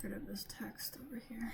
get rid of this text over here.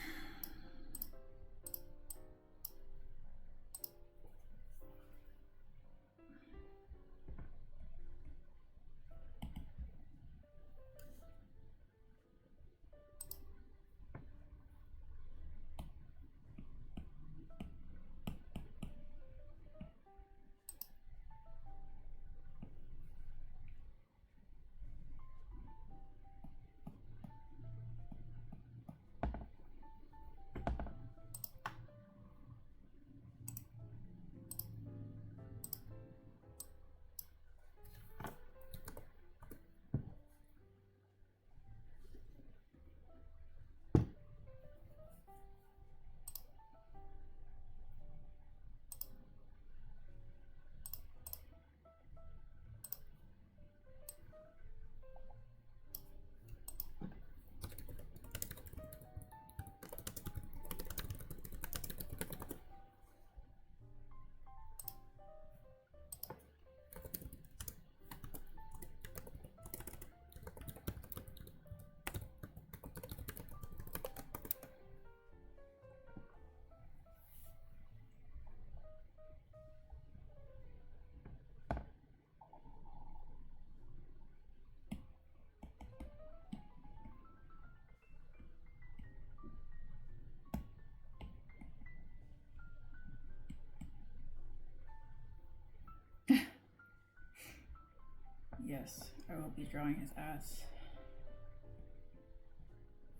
Yes, I will be drawing his ass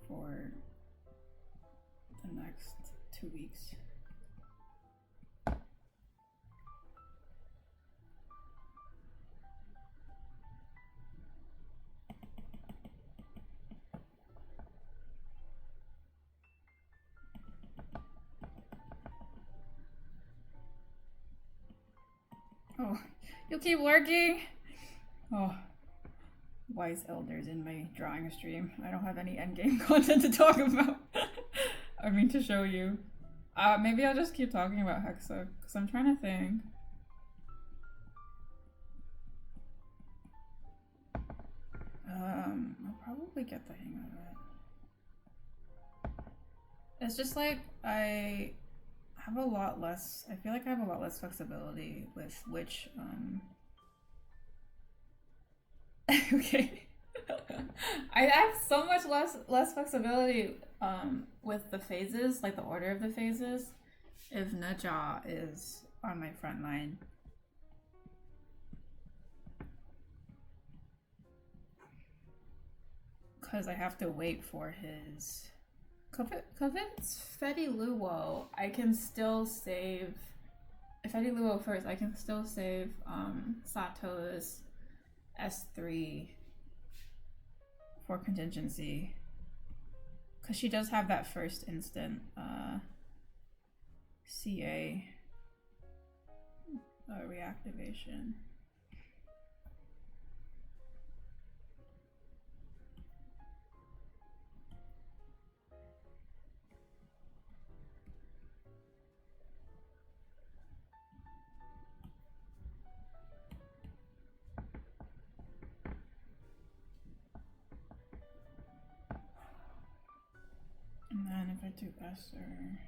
for the next 2 weeks. Oh, you keep working? Oh, wise elders in my drawing stream. I don't have any endgame content to talk about. I mean, to show you. Maybe I'll just keep talking about Hexa, because I'm trying to think. I'll probably get the hang of it. It's just like, I have a lot less, I feel like I have a lot less flexibility with which, okay. I have so much less flexibility with the phases, like the order of the phases, if Naja is on my front line. Because I have to wait for his... If it's Fetty Luo, I can still save... If Fetty Luo first, I can still save Sato's S3 for contingency, because she does have that first instant CA reactivation. And then if I do Esser...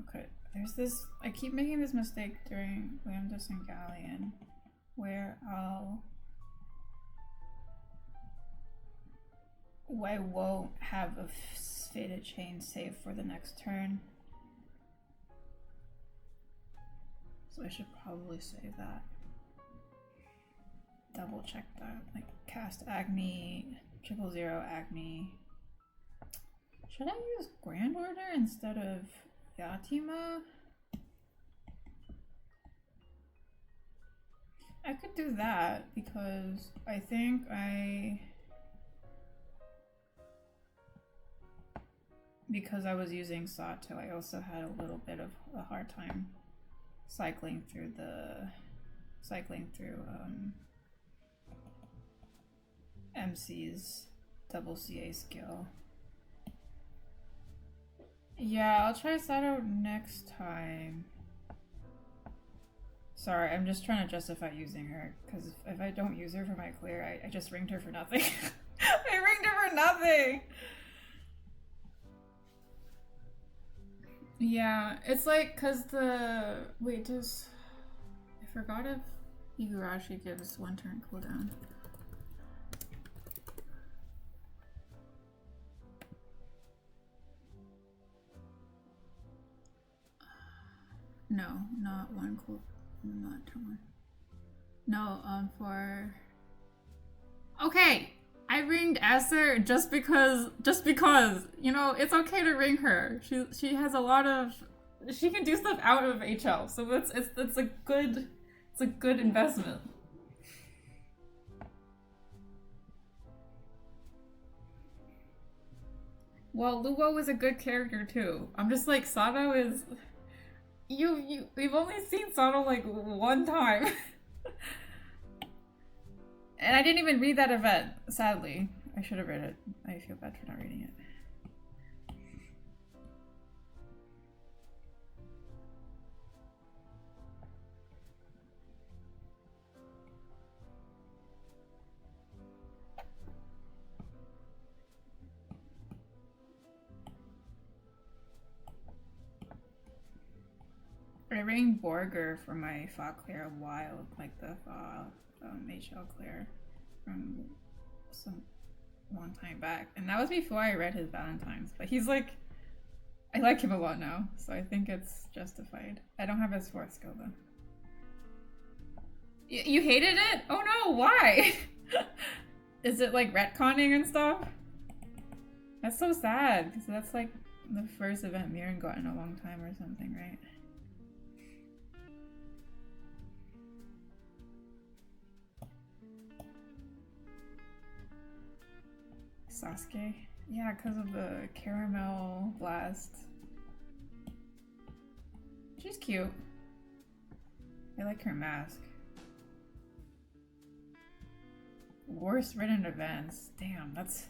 Okay, there's this... I keep making this mistake during Lambda and Galleon, where I won't have a faded chain saved for the next turn. So I should probably save that. Double check that. Like, cast Agni... 000 Agni. Should I use Grand Order instead of Yatima? I could do that because I think because I was using Sato, I also had a little bit of a hard time cycling through MC's double CA skill. Yeah, I'll try Sato next time. Sorry, I'm just trying to justify using her, because if I don't use her for my clear, I just ringed her for nothing. I ringed for nothing. Yeah, it's like, cause the wait, does I forgot if Higurashi gives 1 turn cooldown. No, not 1 cool, not turn 1. No, for. Okay, I ringed Esther just because, you know, it's okay to ring her. She has a lot of, she can do stuff out of HL, so it's a good investment. Well, Luo is a good character too. I'm just like, Sato is. We've only seen Sato like 1 time. And I didn't even read that event, sadly. I should have read it. I feel bad for not reading it. I rang Borger for my Fa Claire Wild, like the Fa HL Claire from some long time back. And that was before I read his Valentine's. But he's like, I like him a lot now, so I think it's justified. I don't have his 4th skill though. You hated it? Oh no, why? Is it like retconning and stuff? That's so sad, because that's like the first event Miran got in a long time or something, right? Sasuke? Yeah, because of the caramel blast. She's cute. I like her mask. Worst written events. Damn, that's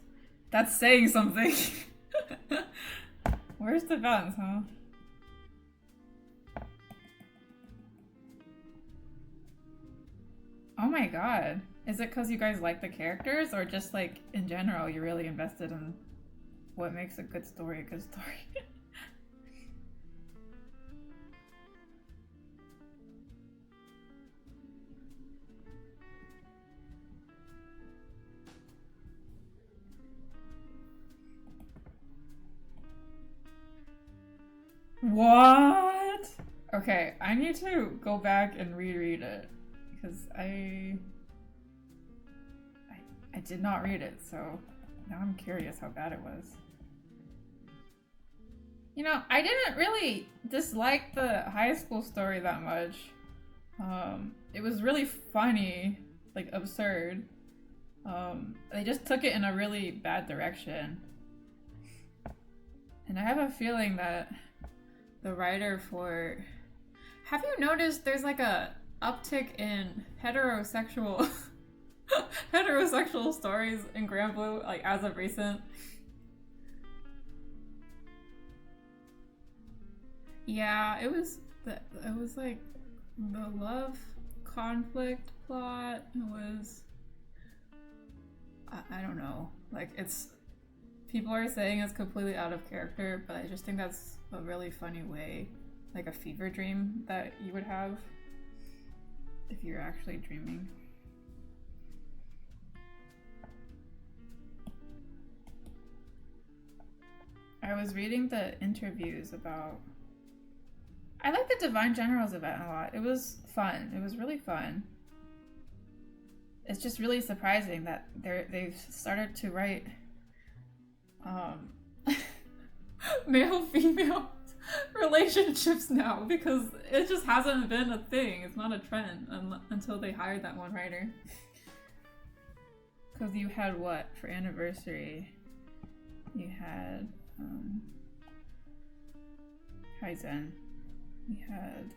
saying something. Worst events, huh? Oh my god. Is it because you guys like the characters, or just like in general you're really invested in what makes a good story a good story? What? Okay, I need to go back and reread it because I did not read it, so now I'm curious how bad it was. You know, I didn't really dislike the high school story that much. It was really funny, like absurd. They just took it in a really bad direction. And I have a feeling that the writer for... Have you noticed there's like a uptick in heterosexual heterosexual stories in Grand Blue, like as of recent? Yeah, it was like the love conflict plot. It was, I don't know, like it's, people are saying it's completely out of character, but I just think that's a really funny way, like a fever dream that you would have if you're actually dreaming. I was reading the interviews about... I like the Divine Generals event a lot. It was fun. It was really fun. It's just really surprising that they've started to write male-female relationships now, because it just hasn't been a thing. It's not a trend until they hired that one writer. Because you had what for anniversary? You had Kaizen. You had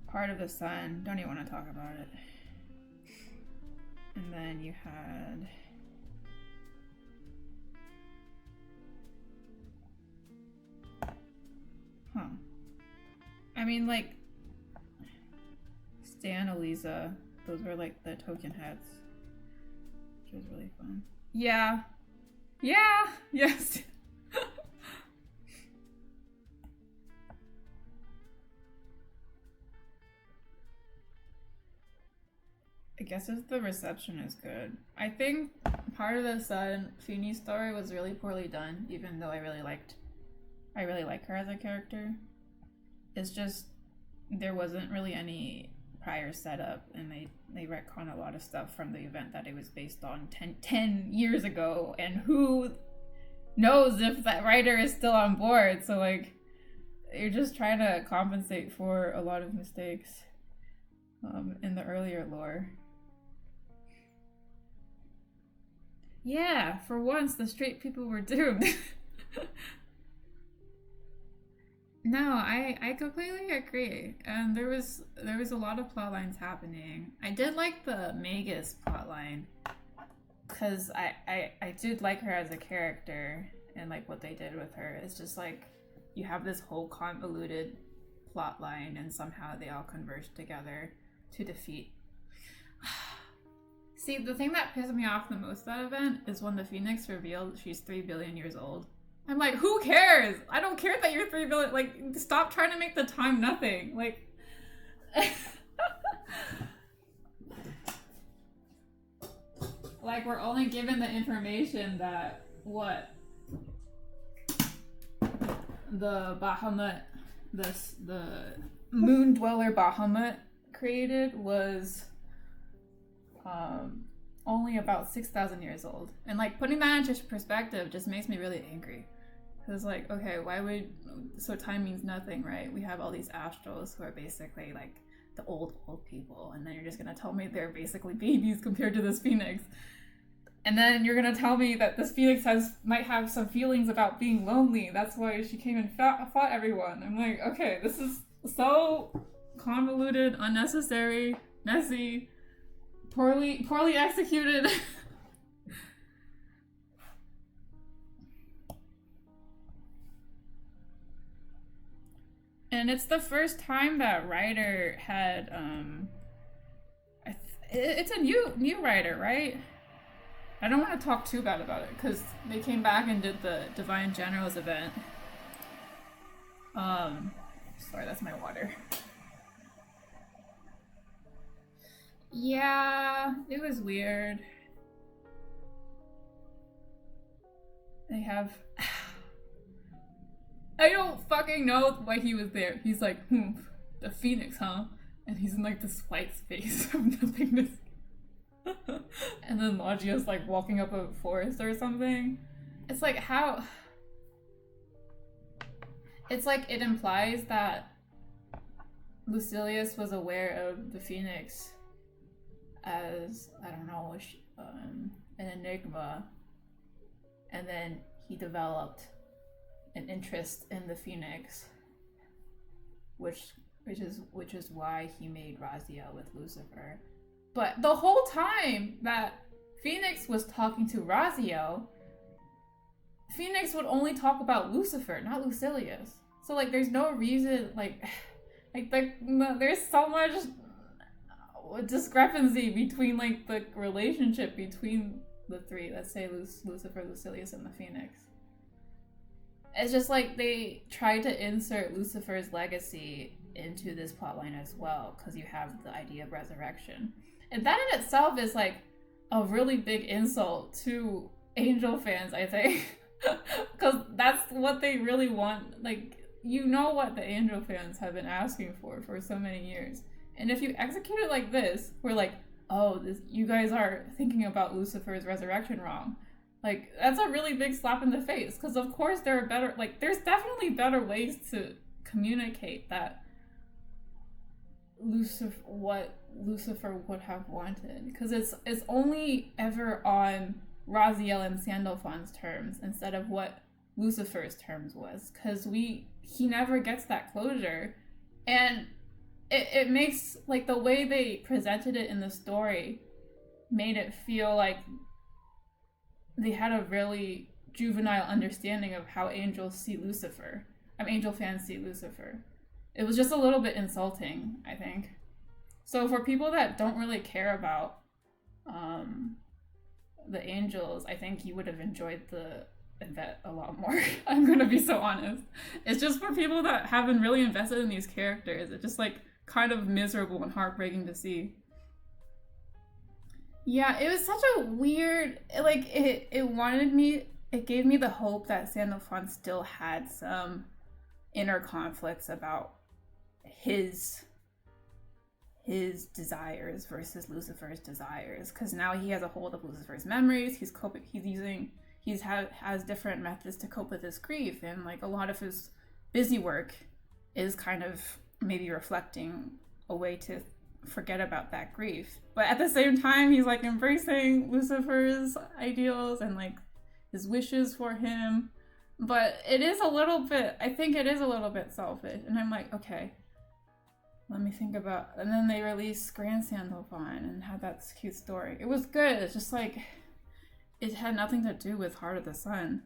Part of the Sun. Don't even want to talk about it. And then you had I mean, like Stan, Eliza, Those were like the token heads, which was really fun. Yeah. Yeah. Yes. I guess if the reception is good. I think part of the Sun Feeney story was really poorly done, even though I really like her as a character. It's just there wasn't really any prior setup, and they retcon a lot of stuff from the event that it was based on 10 years ago, and who knows if that writer is still on board. So like you're just trying to compensate for a lot of mistakes in the earlier lore. Yeah, for once the straight people were doomed. No, I completely agree. And there was a lot of plot lines happening. I did like the Magus plotline because I did like her as a character and like what they did with her. It's just like you have this whole convoluted plot line and somehow they all converge together to defeat. See, the thing that pissed me off the most that event is when the Phoenix revealed she's 3 billion years old. I'm like, who cares? I don't care that you're 3 billion. Like, stop trying to make the time nothing. Like, like we're only given the information that what the Bahamut, the moon dweller Bahamut created was only about 6,000 years old. And like putting that into perspective just makes me really angry. Because like, okay, why would, so time means nothing, right? We have all these astrals who are basically like the old people, and then you're just gonna tell me they're basically babies compared to this Phoenix. And then you're gonna tell me that this Phoenix might have some feelings about being lonely. That's why she came and fought everyone. I'm like, okay, this is so convoluted, unnecessary, messy, poorly executed. And it's the first time that writer had it's a new writer, right? I don't want to talk too bad about it because they came back and did the Divine Generals event. Sorry, that's my water. Yeah, it was weird. They have I don't fucking know why he was there. He's like, the Phoenix, huh? And he's in like this white space of nothingness. And then Logia's like walking up a forest or something. It's like, how? It's like it implies that Lucilius was aware of the Phoenix as, I don't know, an enigma. And then he developed an interest in the Phoenix, which is why he made Raziel with Lucifer. But the whole time that Phoenix was talking to Raziel, Phoenix would only talk about Lucifer, not Lucilius. So like, there's no reason there's so much discrepancy between like the relationship between the three. Let's say Lucifer, Lucilius, and the Phoenix. It's just like they tried to insert Lucifer's legacy into this plotline as well, because you have the idea of resurrection. And that in itself is like a really big insult to Angel fans, I think. Because that's what they really want. Like, you know what the Angel fans have been asking for so many years. And if you execute it like this, we're like, oh, you guys are thinking about Lucifer's resurrection wrong. Like, that's a really big slap in the face, because of course there are better, like, there's definitely better ways to communicate that what Lucifer would have wanted, because it's only ever on Raziel and Sandalphon's terms instead of what Lucifer's terms was, because he never gets that closure, and it makes, like, the way they presented it in the story made it feel like they had a really juvenile understanding of how angels see Lucifer. Angel fans see Lucifer. It was just a little bit insulting, I think. So for people that don't really care about um, the angels, I think you would have enjoyed the event a lot more. I'm gonna be so honest. It's just for people that haven't really invested in these characters. It's just like kind of miserable and heartbreaking to see. Yeah, it was such a weird, like it wanted me, it gave me the hope that Sandalphon still had some inner conflicts about his his desires versus Lucifer's desires, because now he has a hold of Lucifer's memories. Has different methods to cope with his grief, and like a lot of his busy work is kind of maybe reflecting a way to forget about that grief. But at the same time, he's like embracing Lucifer's ideals and like his wishes for him. But it is a little bit, I think it is a little bit selfish. And I'm like, okay, let me think about, and then they released Grand Sandalphon and had that cute story. It was good. It's just like, it had nothing to do with Heart of the Sun,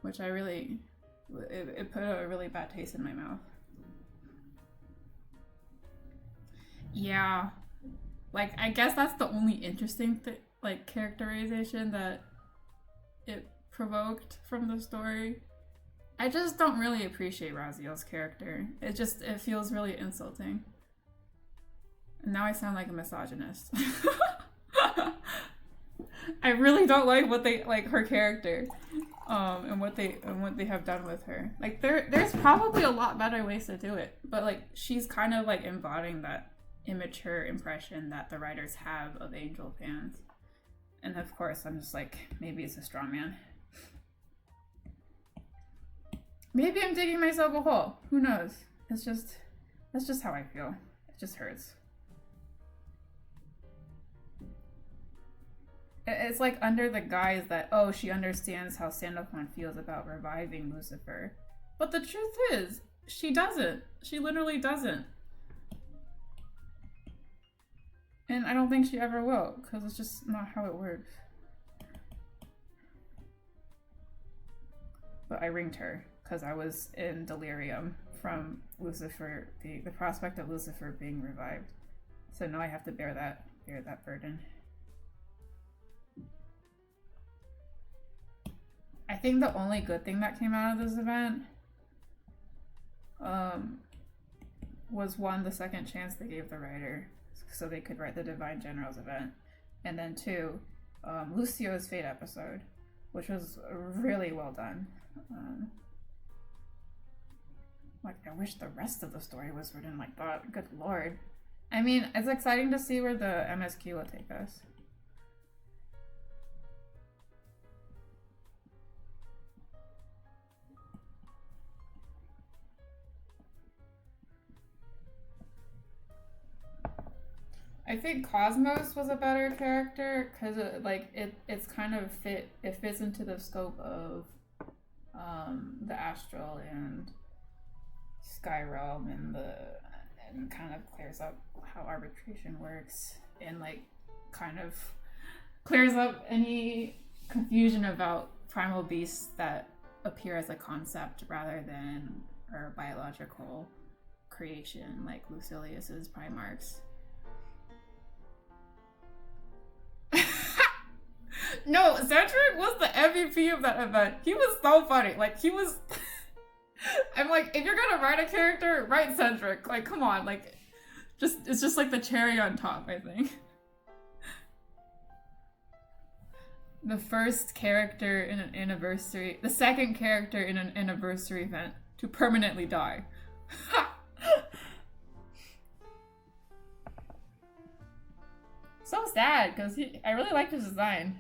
which it put a really bad taste in my mouth. Yeah, like I guess that's the only interesting like characterization that it provoked from the story. I just don't really appreciate Raziel's character. It feels really insulting. And now I sound like a misogynist. I really don't like her character, and what they have done with her. Like there's probably a lot better ways to do it, but like she's kind of like embodying that immature impression that the writers have of angel fans. And of course, I'm just like, maybe it's a straw man. Maybe I'm digging myself a hole. Who knows? That's just how I feel. It just hurts. It's like under the guise that, oh, she understands how Sandalphon feels about reviving Lucifer. But the truth is, she doesn't. She literally doesn't. And I don't think she ever will, because it's just not how it works. But I ringed her, because I was in delirium from Lucifer, the prospect of Lucifer being revived. So now I have to bear that burden. I think the only good thing that came out of this event was one, the second chance they gave the writer so they could write the Divine Generals event, and then two, Lucio's Fate episode, which was really well done. Like, I wish the rest of the story was written like that. Good lord. I mean, it's exciting to see where the MSQ will take us. I think Cosmos was a better character because it's kind of fits into the scope of the astral and sky realm and kind of clears up how arbitration works and like kind of clears up any confusion about primal beasts that appear as a concept rather than our biological creation like Lucilius's Primarchs. No, Cedric was the MVP of that event. He was so funny. Like, he was... I'm like, if you're gonna write a character, write Cedric. Like, come on. Like, it's just like the cherry on top, I think. The first character in an anniversary... The second character in an anniversary event to permanently die. So sad, because I really liked his design.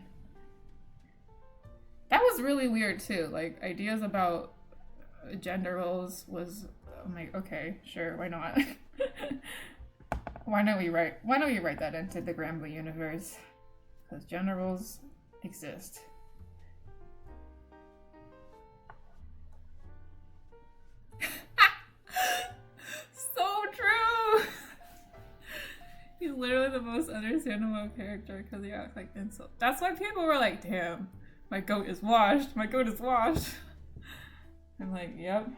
That was really weird too. Like, ideas about gender roles was, I'm like, okay, sure, why not? Why don't we write that into the Granblue universe? Because gender roles exist. So true. He's literally the most understandable character because he acts like insult. That's why people were like, damn, my goat is washed. My goat is washed. I'm like, yep.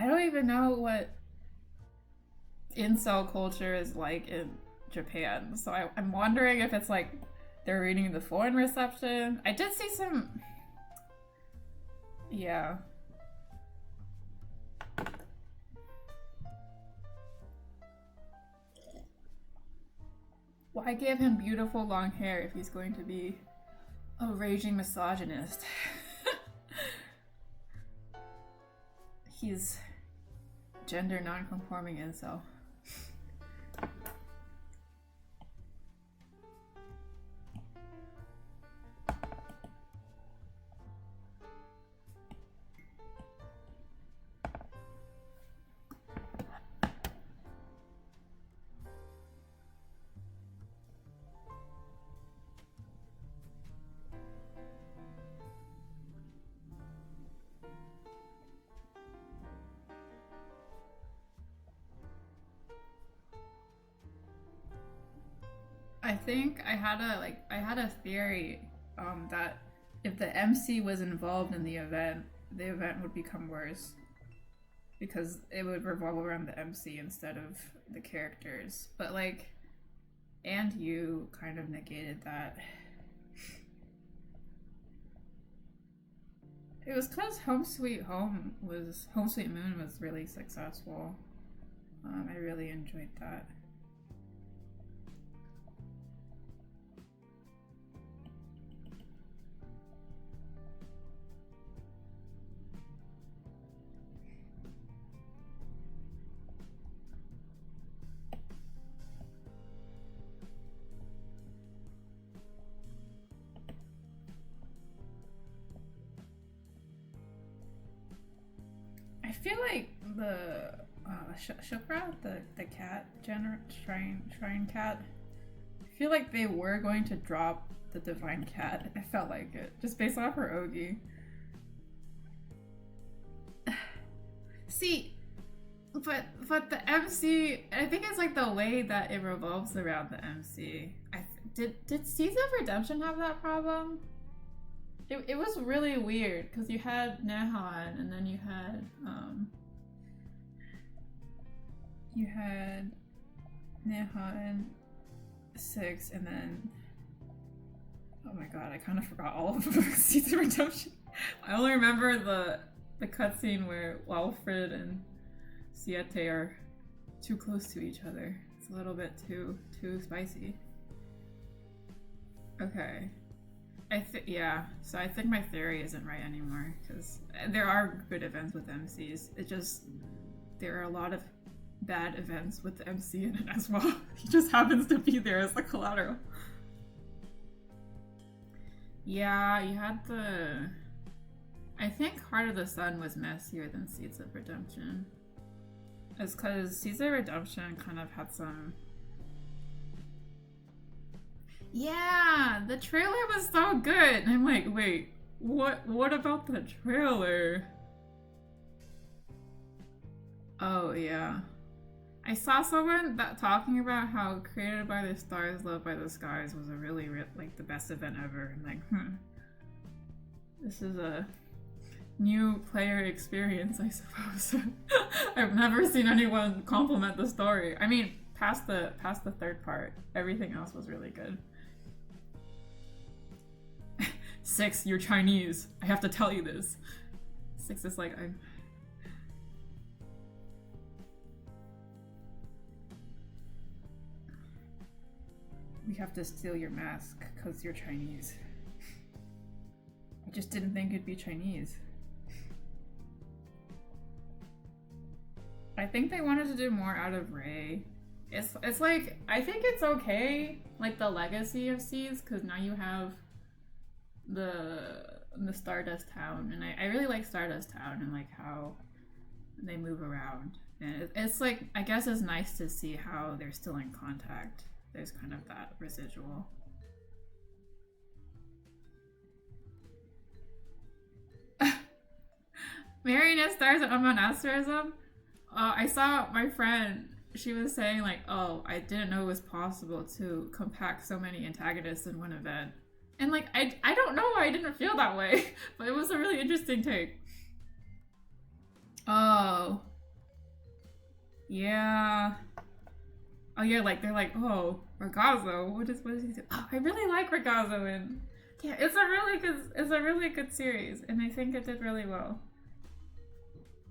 I don't even know what incel culture is like in Japan. So I'm wondering if it's like they're reading the foreign reception. I did see some. Yeah. Why give him beautiful long hair if he's going to be a raging misogynist? He's gender non-conforming incel. I think I had a theory that if the MC was involved in the event would become worse because it would revolve around the MC instead of the characters. But like, and you kind of negated that. It was because Home Sweet Moon was really successful. I really enjoyed that. I feel like the Shukra, the cat shrine cat. I feel like they were going to drop the divine cat. I felt like it just based off her Ogi. See, but the MC, I think it's like the way that it revolves around the MC. Did Seeds of Redemption have that problem? It was really weird because you had Nehan and then you had Nehan 6 and then oh my god, I kind of forgot all of Seeds of Redemption. I only remember the cutscene where Walfred and Siete are too close to each other. It's a little bit too spicy. Okay. Yeah, so I think my theory isn't right anymore, because there are good events with MCs. It just, there are a lot of bad events with the MC in it as well. He just happens to be there as the collateral. Yeah, you had I think Heart of the Sun was messier than Seeds of Redemption. It's because Seeds of Redemption kind of had some... Yeah, the trailer was so good. And I'm like, wait, what about the trailer? Oh yeah. I saw someone talking about how Created by the Stars, Loved by the Skies was a really like the best event ever. I'm like, this is a new player experience, I suppose. I've never seen anyone compliment the story. I mean, past the third part, everything else was really good. 6, you're Chinese. I have to tell you this. 6 is like, we have to steal your mask because you're Chinese. I just didn't think it'd be Chinese. I think they wanted to do more out of Rey. It's like, I think it's okay, like the legacy of Seeds, because now you have the Stardust Town, and I really like Stardust Town and like how they move around. And it's like, I guess it's nice to see how they're still in contact. There's kind of that residual. Marionette stars at Unbound Asterism? I saw my friend, she was saying like, oh, I didn't know it was possible to compact so many antagonists in one event. And like, I don't know why I didn't feel that way, but it was a really interesting take. Oh, Yeah. Oh yeah, like they're like, oh, Ragazzo, what is he do? Oh, I really like Ragazzo, and yeah, it's a really good series, and I think it did really well.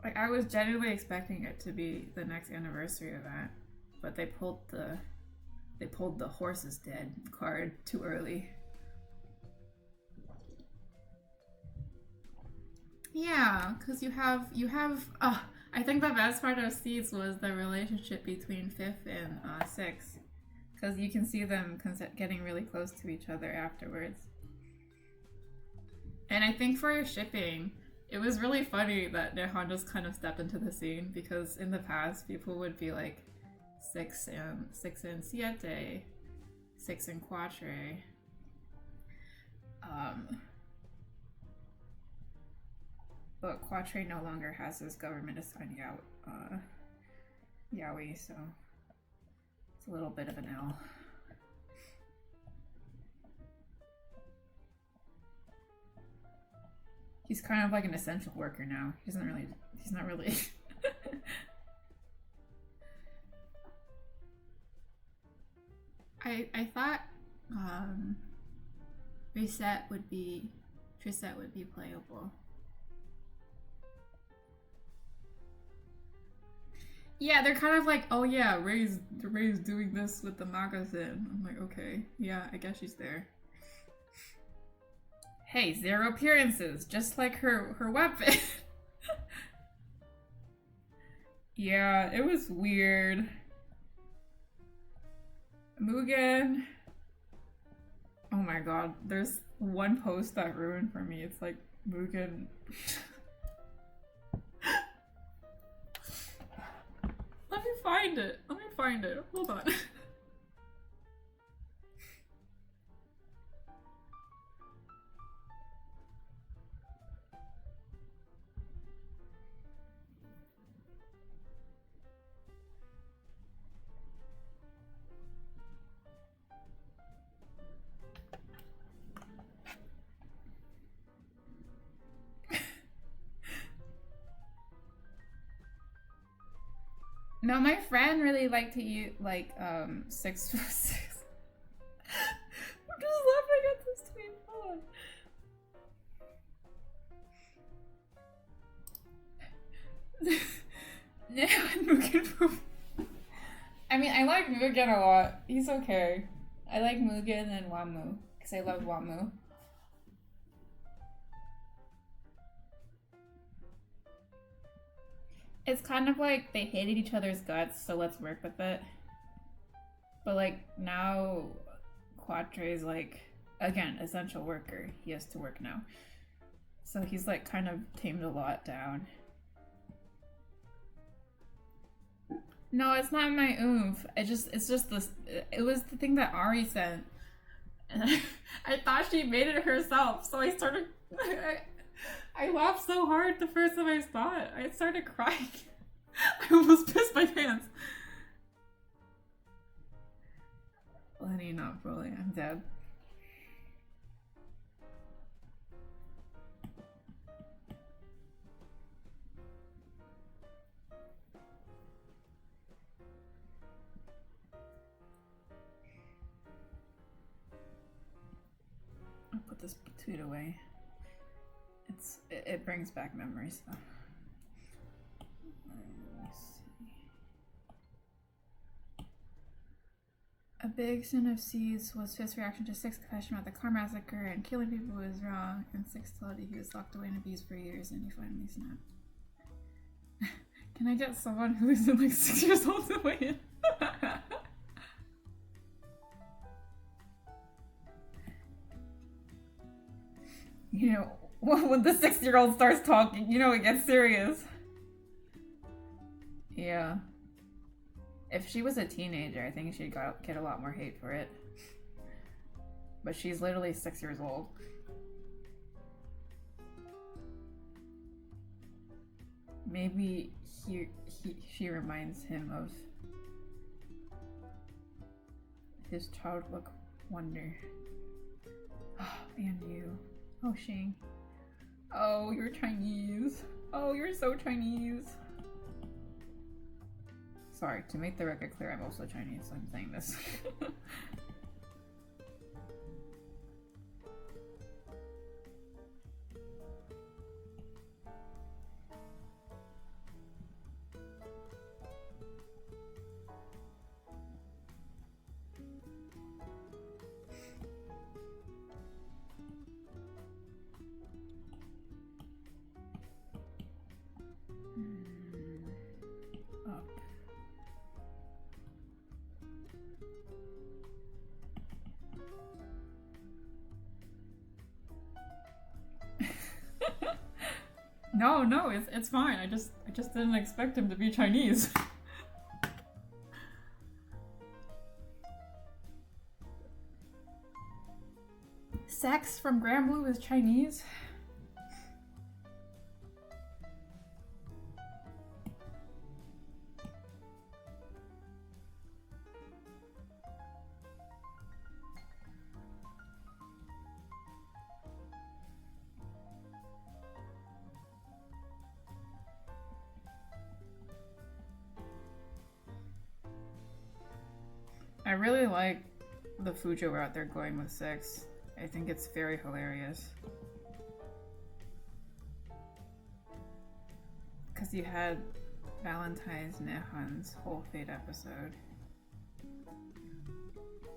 Like I was genuinely expecting it to be the next anniversary event, but they pulled the horse is dead card too early. Yeah, because you have I think the best part of Seeds was the relationship between Fifth and Six, because you can see them getting really close to each other afterwards. And I think for shipping, it was really funny that Nehan just kind of stepped into the scene, because in the past people would be like Six and Siete, Six and Quatre. But Quatre no longer has his government assigned Yaoi, so it's a little bit of an L. He's kind of like an essential worker now. He's not really I thought Trisette would be playable. Yeah, they're kind of like, oh yeah, Ray's doing this with the magazine. I'm like, okay, yeah, I guess she's there. Hey, 0 appearances, just like her weapon. Yeah, it was weird. Mugen. Oh my god, there's one post that ruined for me. It's like Mugen. Let me find it. Hold on. No, my friend really liked to use like 646. I'm just laughing at this tweet. Hold on. Yeah, Mugen. I mean, I like Mugen a lot. He's okay. I like Mugen and Wamu because I love Wamu. It's kind of like they hated each other's guts, so let's work with it. But like now, Quatre is like, again, essential worker. He has to work now. So he's like kind of tamed a lot down. No, it's not my oomph. It's just this. It was the thing that Ari sent, and I thought she made it herself. So I started. I laughed so hard the first time I saw it. I started crying. I almost pissed my pants. Lenny, not Broly. I'm dead. I'll put this tweet away. It brings back memories though. Let's see. A big sin of Seeds was Fifth's reaction to Six's question about the car massacre and killing people was wrong, and Six told he was locked away and abused for years, and he finally snapped. Can I get someone who isn't like 6 years old to weigh in? You know, when the 6-year-old starts talking, you know it gets serious. Yeah. If she was a teenager, I think she'd get a lot more hate for it. But she's literally 6 years old. Maybe she reminds him of his childlike wonder. Oh, and you. Oh, Shing. Oh, you're Chinese. Oh, you're so Chinese. Sorry, to make the record clear, I'm also Chinese, so I'm saying this. Up. No, it's fine. I just didn't expect him to be Chinese. Sax from Grand Blue is Chinese? I really like the Fujo route they're going with 6. I think it's very hilarious. Because you had Valentine's Nehun's whole Fate episode.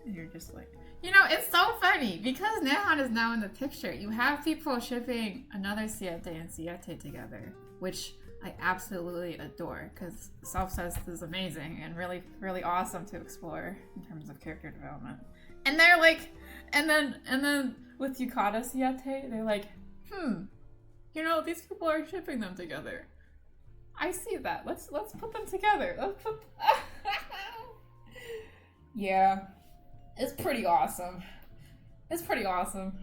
And you're just like... You know, it's so funny! Because Nehun is now in the picture, you have people shipping another Siete and Siete together. Which I absolutely adore, because self-cest is amazing and really, really awesome to explore in terms of character development. And they're like... And then with Yukata Siete, they're like, you know, these people are shipping them together. I see that. Let's put them together. Let's put... Yeah. It's pretty awesome. It's pretty awesome.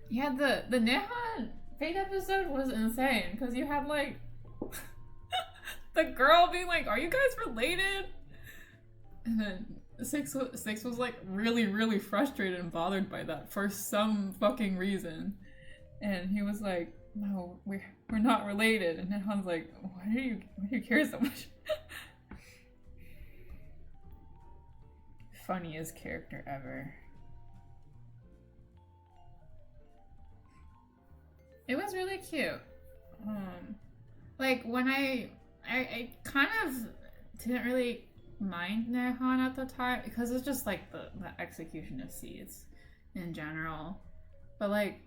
Yeah, the Nihon Fate episode was insane, because you had, like, the girl being like, are you guys related? And then Six was like really, really frustrated and bothered by that for some fucking reason. And he was like, no, we're not related. And Nihon's like, why do you care so much? Funniest character ever. It was really cute. Like when I kind of didn't really mind Nehon at the time because it's just like the execution of seeds in general. But like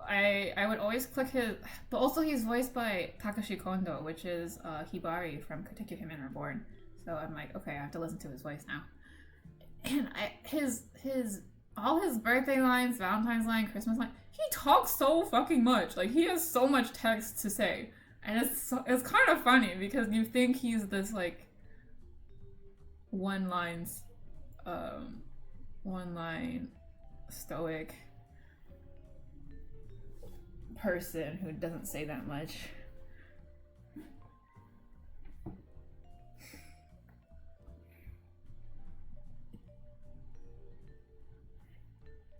I would always click his, but also he's voiced by Takashi Kondo, which is Hibari from Katekyo Hitman Reborn. So I'm like, okay, I have to listen to his voice now. And his all his birthday lines, Valentine's line, Christmas line, he talks so fucking much. Like he has so much text to say. And it's kind of funny because you think he's this like one line stoic person who doesn't say that much.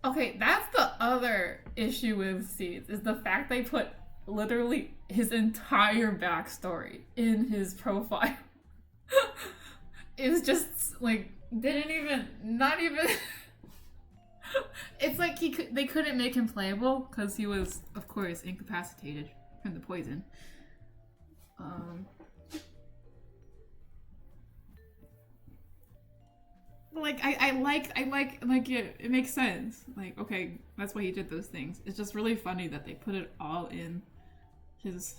Okay, that's the other issue with Seeds, is the fact they put literally his entire backstory in his profile. It was just like not even it's like they couldn't make him playable because he was, of course, incapacitated from the poison. Like I like it makes sense. Like, okay, that's why he did those things. It's just really funny that they put it all in his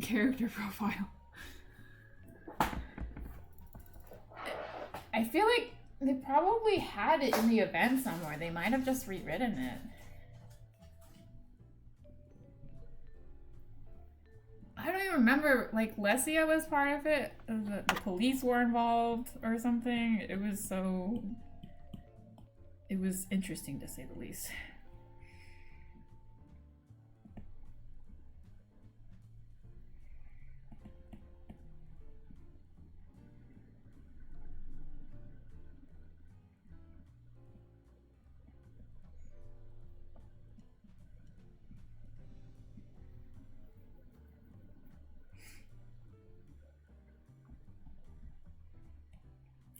character profile. I feel like they probably had it in the event somewhere. They might have just rewritten it. I don't even remember, like, Lesia was part of it. The police were involved or something. It was interesting to say the least.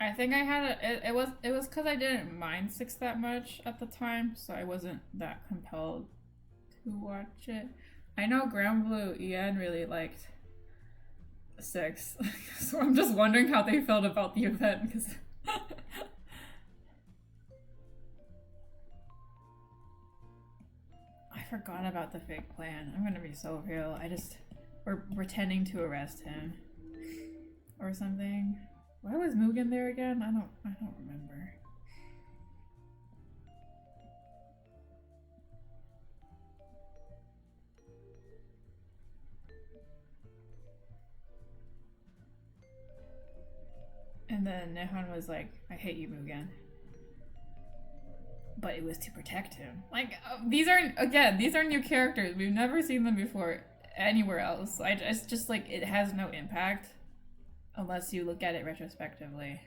I think I had it was because I didn't mind six that much at the time, so I wasn't that compelled to watch it. I know Grand Blue Ian really liked six, so I'm just wondering how they felt about the event because. I forgot about the fake plan. I'm gonna be so real. We're pretending to arrest him or something. Why was Mugen there again? I don't remember. And then Nihon was like, I hate you, Mugen. But it was to protect him. Like, these are new characters. We've never seen them before anywhere else. It's just like, it has no impact unless you look at it retrospectively.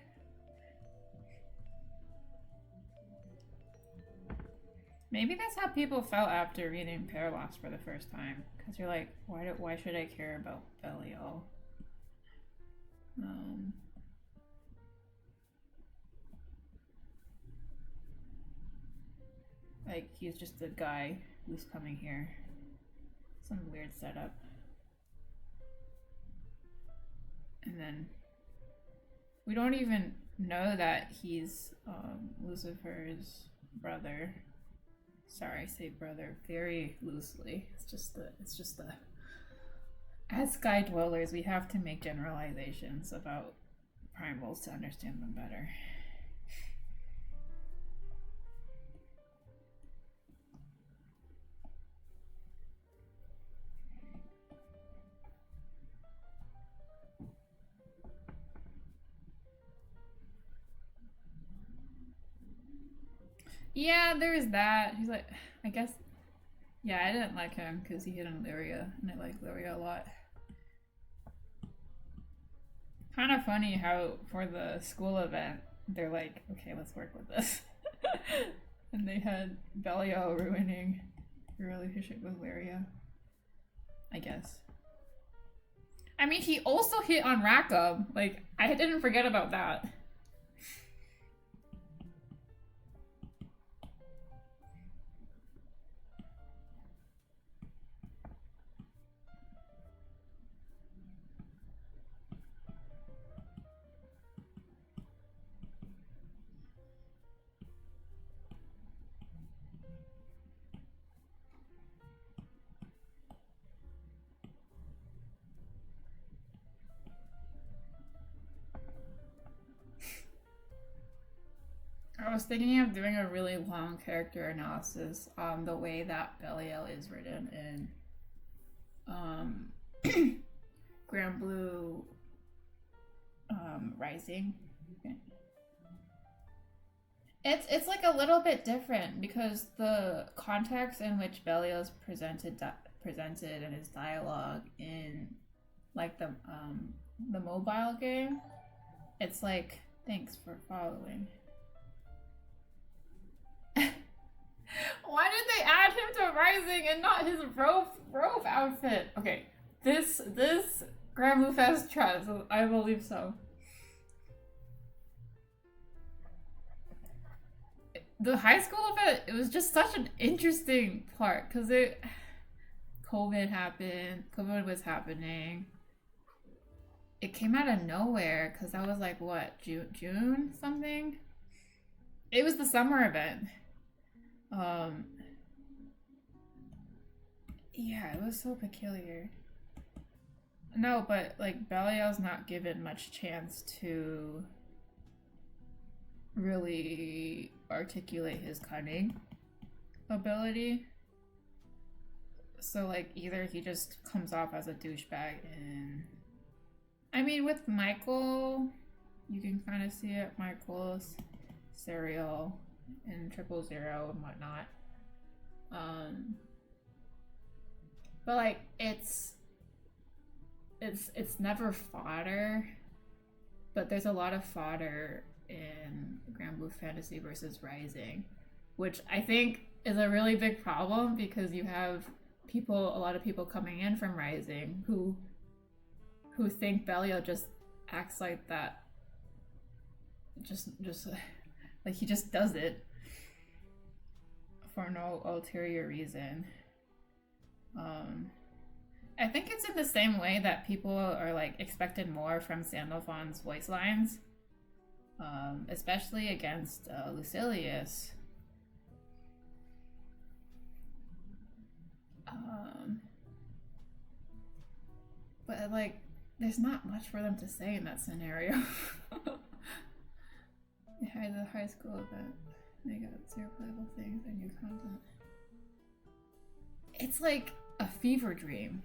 Maybe that's how people felt after reading Parallax for the first time. Because you're like, why should I care about Belial? Like, he's just a guy who's coming here. Some weird setup. And then we don't even know that he's Lucifer's brother. Sorry, I say brother very loosely. It's just the as sky dwellers, we have to make generalizations about primals to understand them better. Yeah, there's that. He's like, I guess, yeah, I didn't like him because he hit on Lyria, and I like Lyria a lot. Kind of funny how for the school event, they're like, okay, let's work with this. And they had Belial ruining your relationship with Lyria. I guess. I mean, he also hit on Rackham. Like, I didn't forget about that. I was thinking of doing a really long character analysis on the way that Belial is written in Grand Blue Rising. Okay. It's like a little bit different because the context in which Belial is presented in his dialogue in like the mobile game, it's like thanks for following. Why did they add him to Rising and not his robe outfit? Okay, this Grand Blue Fest trust, I believe so. The high school event, it was just such an interesting part because COVID was happening. It came out of nowhere because that was like what, June something? It was the summer event. Yeah, it was so peculiar. No, but like Belial's not given much chance to really articulate his cunning ability. So like either he just comes off as a douchebag and I mean with Michael you can kind of see it. Michael's Serial and 000 and whatnot. But like it's never fodder, but there's a lot of fodder in Grand Blue Fantasy versus Rising, which I think is a really big problem because you have a lot of people coming in from Rising who think Belial just acts like that just like he just does it for no ulterior reason. I think it's in the same way that people are like expected more from Sandalphon's voice lines, especially against Lucilius. But like, there's not much for them to say in that scenario. They hired the high school event. They got 0 playable things and new content. It's like a fever dream.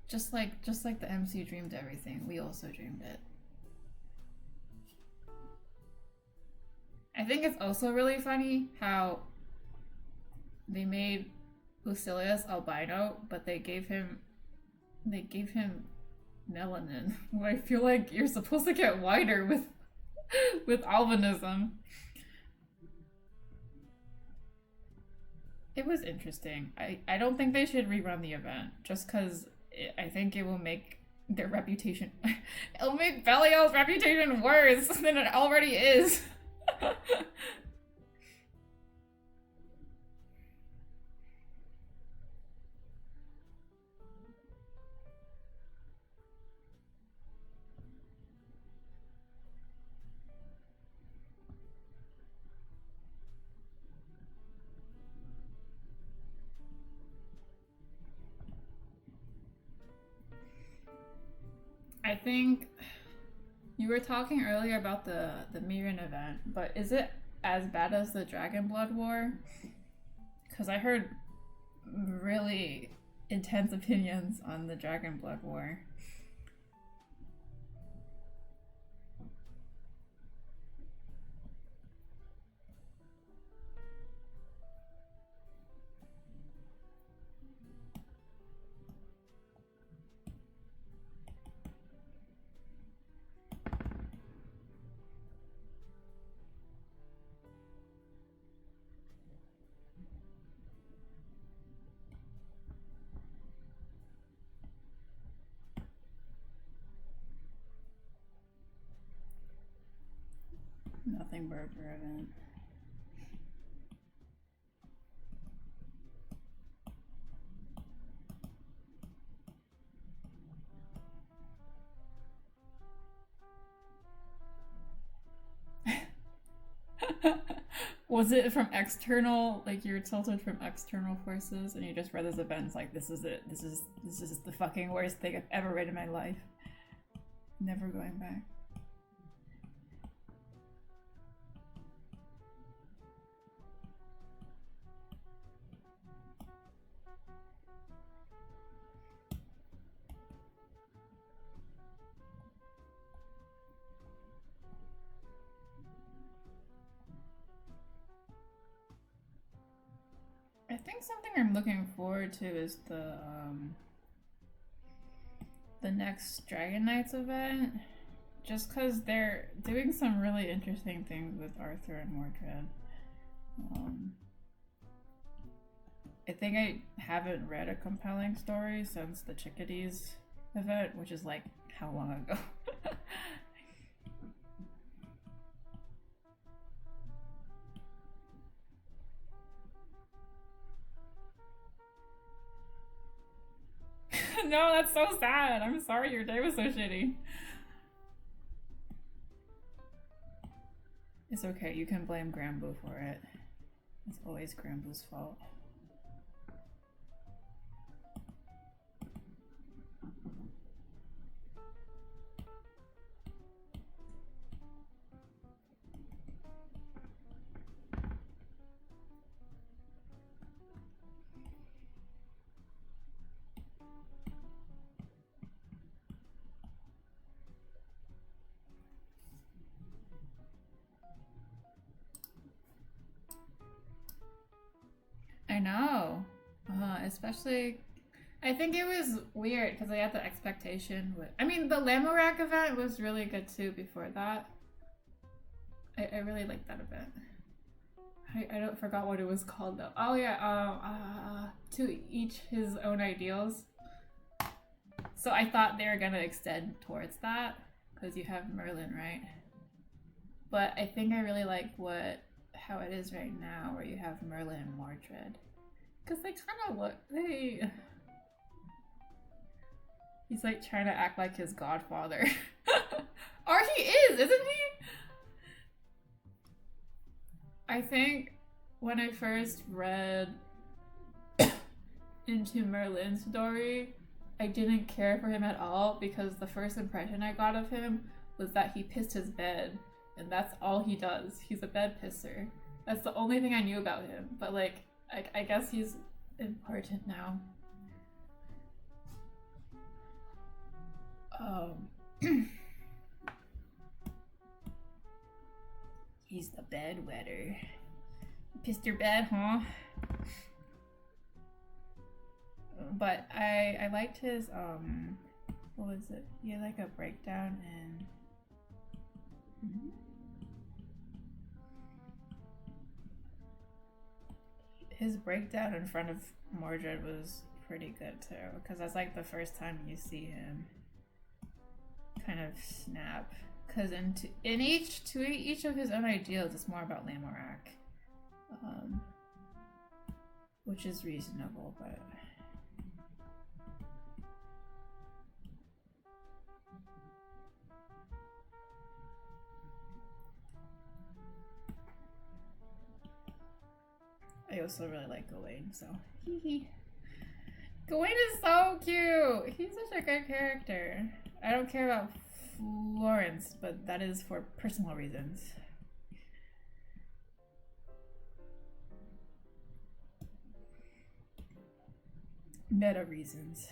Just like the MC dreamed everything, we also dreamed it. I think it's also really funny how they made Lucilius albino, but they gave him melanin. I feel like you're supposed to get whiter with albinism. It was interesting. I don't think they should rerun the event just because I think it will make their reputation. It'll make Belial's reputation worse than it already is. I think you were talking earlier about the Mirin event, but is it as bad as the Dragon Blood War? Because I heard really intense opinions on the Dragon Blood War. Nothing burger event. Was it from external, like you're tilted from external forces and you just read this event, it's like, this is it, this is the fucking worst thing I've ever read in my life. Never going back. I think something I'm looking forward to is the next Dragon Knights event, just because they're doing some really interesting things with Arthur and Mordred. I think I haven't read a compelling story since the Chickadees event, which is like how long ago? No, that's so sad. I'm sorry your day was so shitty. It's okay, you can blame Granblue for it. It's always Granblue's fault. I know. Especially, I think it was weird because I had the expectation with. I mean, the Lamorak event was really good too before that. I really liked that event. I don't forgot what it was called though. Oh yeah, to each his own ideals. So I thought they were gonna extend towards that because you have Merlin, right? But I think I really like how it is right now, where you have Merlin and Mordred, because they kind of look He's like trying to act like his godfather, or he is, isn't he? I think when I first read into Merlin's story, I didn't care for him at all because the first impression I got of him was that he pissed his bed, and that's all he does. He's a bed pisser. That's the only thing I knew about him. But like, I guess he's important now. He's the bedwetter. Pissed your bed, huh? But I liked his what was it? He had like a breakdown and his breakdown in front of Mordred was pretty good too, because that's like the first time you see him kind of snap. Because in each of his own ideals, it's more about Lamorak, which is reasonable, but. I also really like Gawain, so Gawain is so cute! He's such a good character. I don't care about Florence, but that is for personal reasons. Meta reasons.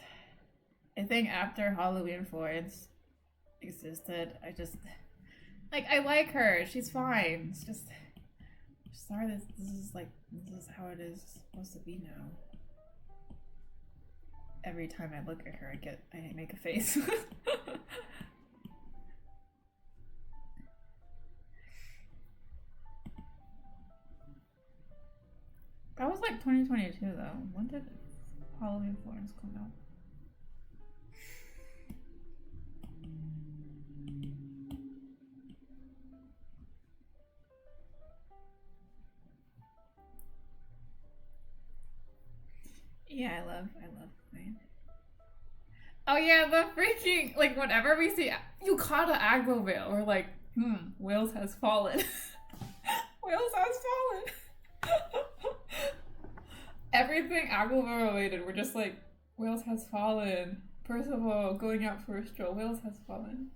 I think after Halloween Florence existed, I just I like her. She's fine. It's just sorry, this is how it is supposed to be now. Every time I look at her, I make a face. That was like 2022 though. When did Halloween Florence come out? Yeah, I love Queen. Oh yeah, the freaking like whenever we see Yukata Aglovale, we're like, Wales has fallen. Wales has fallen. Everything Aglovale related, we're just like, Wales has fallen. Percival going out for a stroll, Wales has fallen.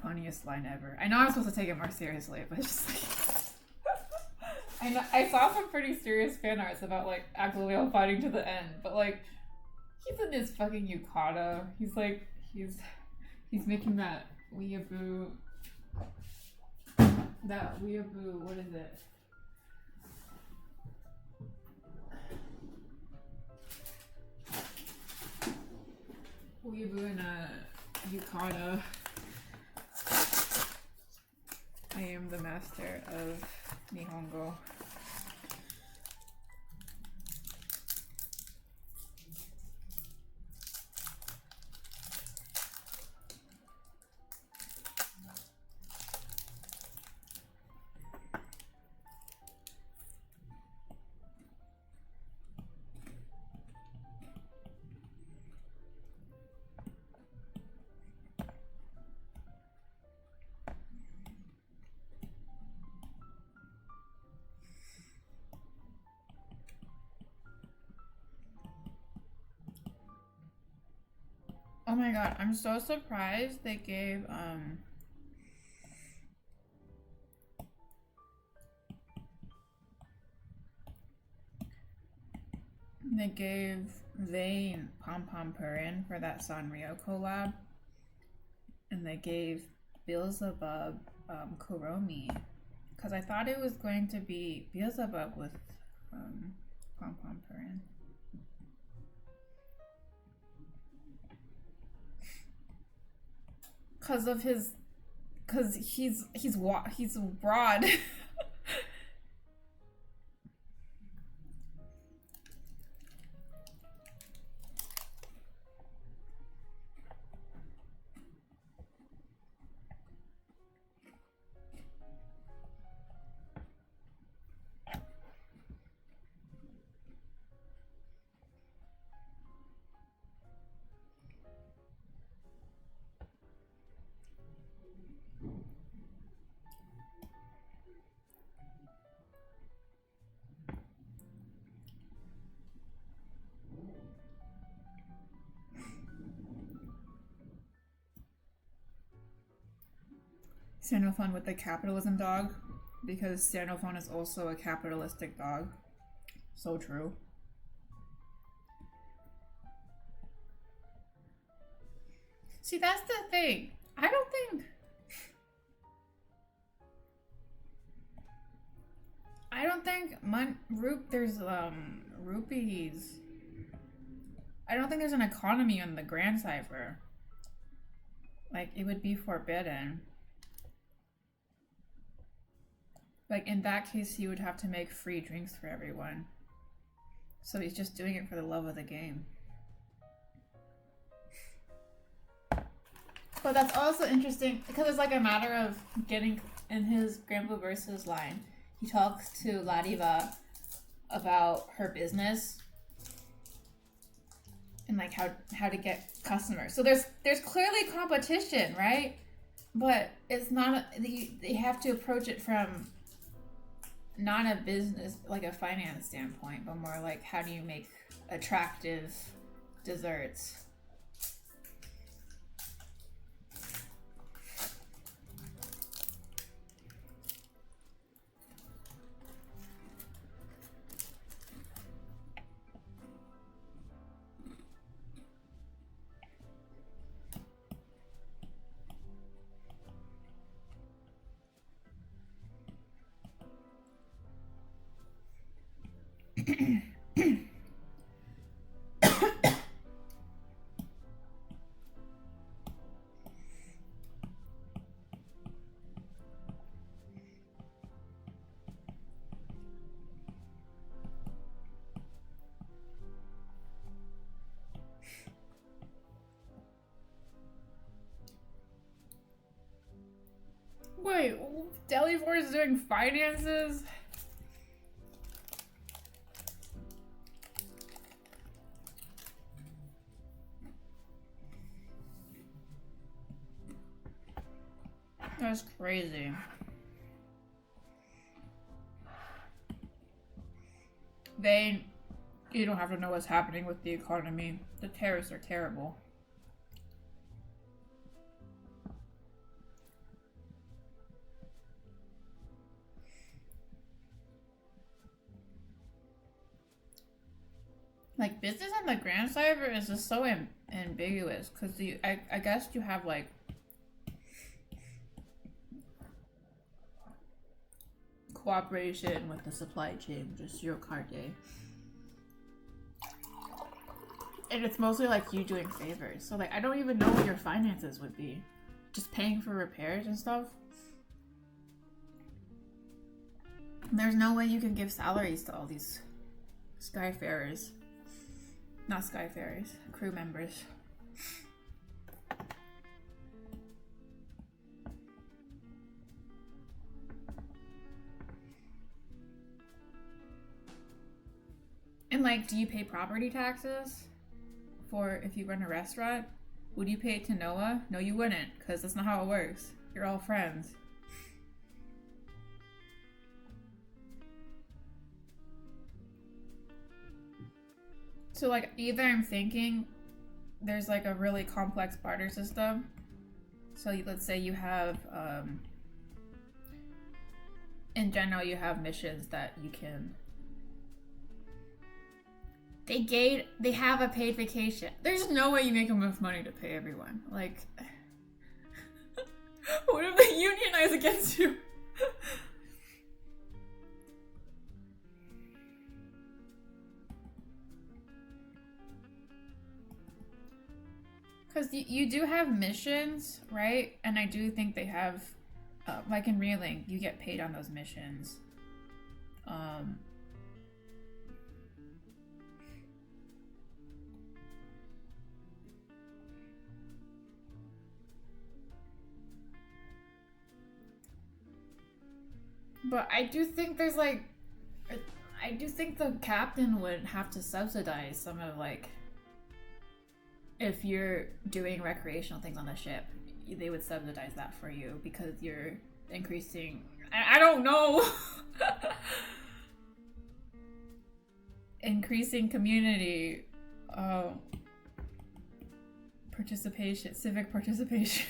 Funniest line ever. I know I'm supposed to take it more seriously, but it's just like I saw some pretty serious fan arts about like Aglovale fighting to the end, but like he's in his fucking yukata. He's like he's making that weeaboo, what is it? Weeaboo in a yukata. I am the master of Nihongo. Oh my god, I'm so surprised they gave Vayne Pom Pom Purin for that Sanrio collab, and they gave Beelzebub Kuromi, because I thought it was going to be Beelzebub with Pom Pom Purin. Cause he's broad. Xenophon with the capitalism dog, because Xenophon is also a capitalistic dog. So true. See, that's the thing. I don't think there's rupees. I don't think there's an economy on the Grand Cipher. Like, it would be forbidden. Like, in that case, he would have to make free drinks for everyone. So he's just doing it for the love of the game. But that's also interesting, because it's like a matter of getting in his Grand Blue Versus line. He talks to Ladiva about her business and like how to get customers. So there's clearly competition, right? But it's not they have to approach it from not a business, like a finance standpoint, but more like, how do you make attractive desserts? Wait, Delivore is doing finances? That's crazy. You don't have to know what's happening with the economy. The tariffs are terrible. Like, business on the Grand Cipher is just so ambiguous, because I guess you have like cooperation with the supply chain, just your carte. And it's mostly like you doing favors. So like, I don't even know what your finances would be. Just paying for repairs and stuff. There's no way you can give salaries to all these Skyfarers. Not Skyfarers, crew members. And like, do you pay property taxes for if you run a restaurant? Would you pay it to Noah? No, you wouldn't, because that's not how it works. You're all friends. So like, either I'm thinking there's like a really complex barter system. So let's say you have, in general, you have missions that you can. They have a paid vacation. There's no way you make enough money to pay everyone. Like, what if they unionize against you? Because you do have missions, right? And I do think they have, like in Reeling, you get paid on those missions. But I do think there's like, I do think the captain would have to subsidize some of like, if you're doing recreational things on the ship, they would subsidize that for you because you're increasing, I don't know, increasing community participation, civic participation.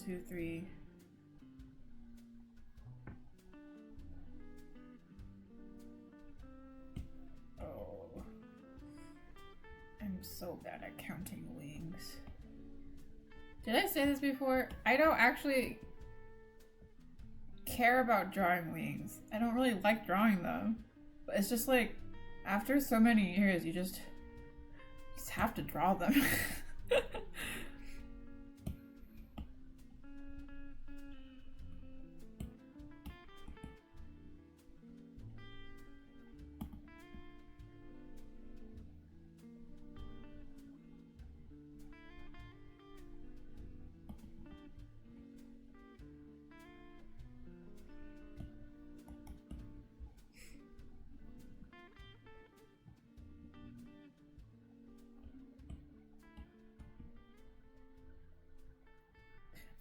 2, 3. Oh. I'm so bad at counting wings. Did I say this before? I don't actually care about drawing wings. I don't really like drawing them. But it's just like, after so many years, you just have to draw them.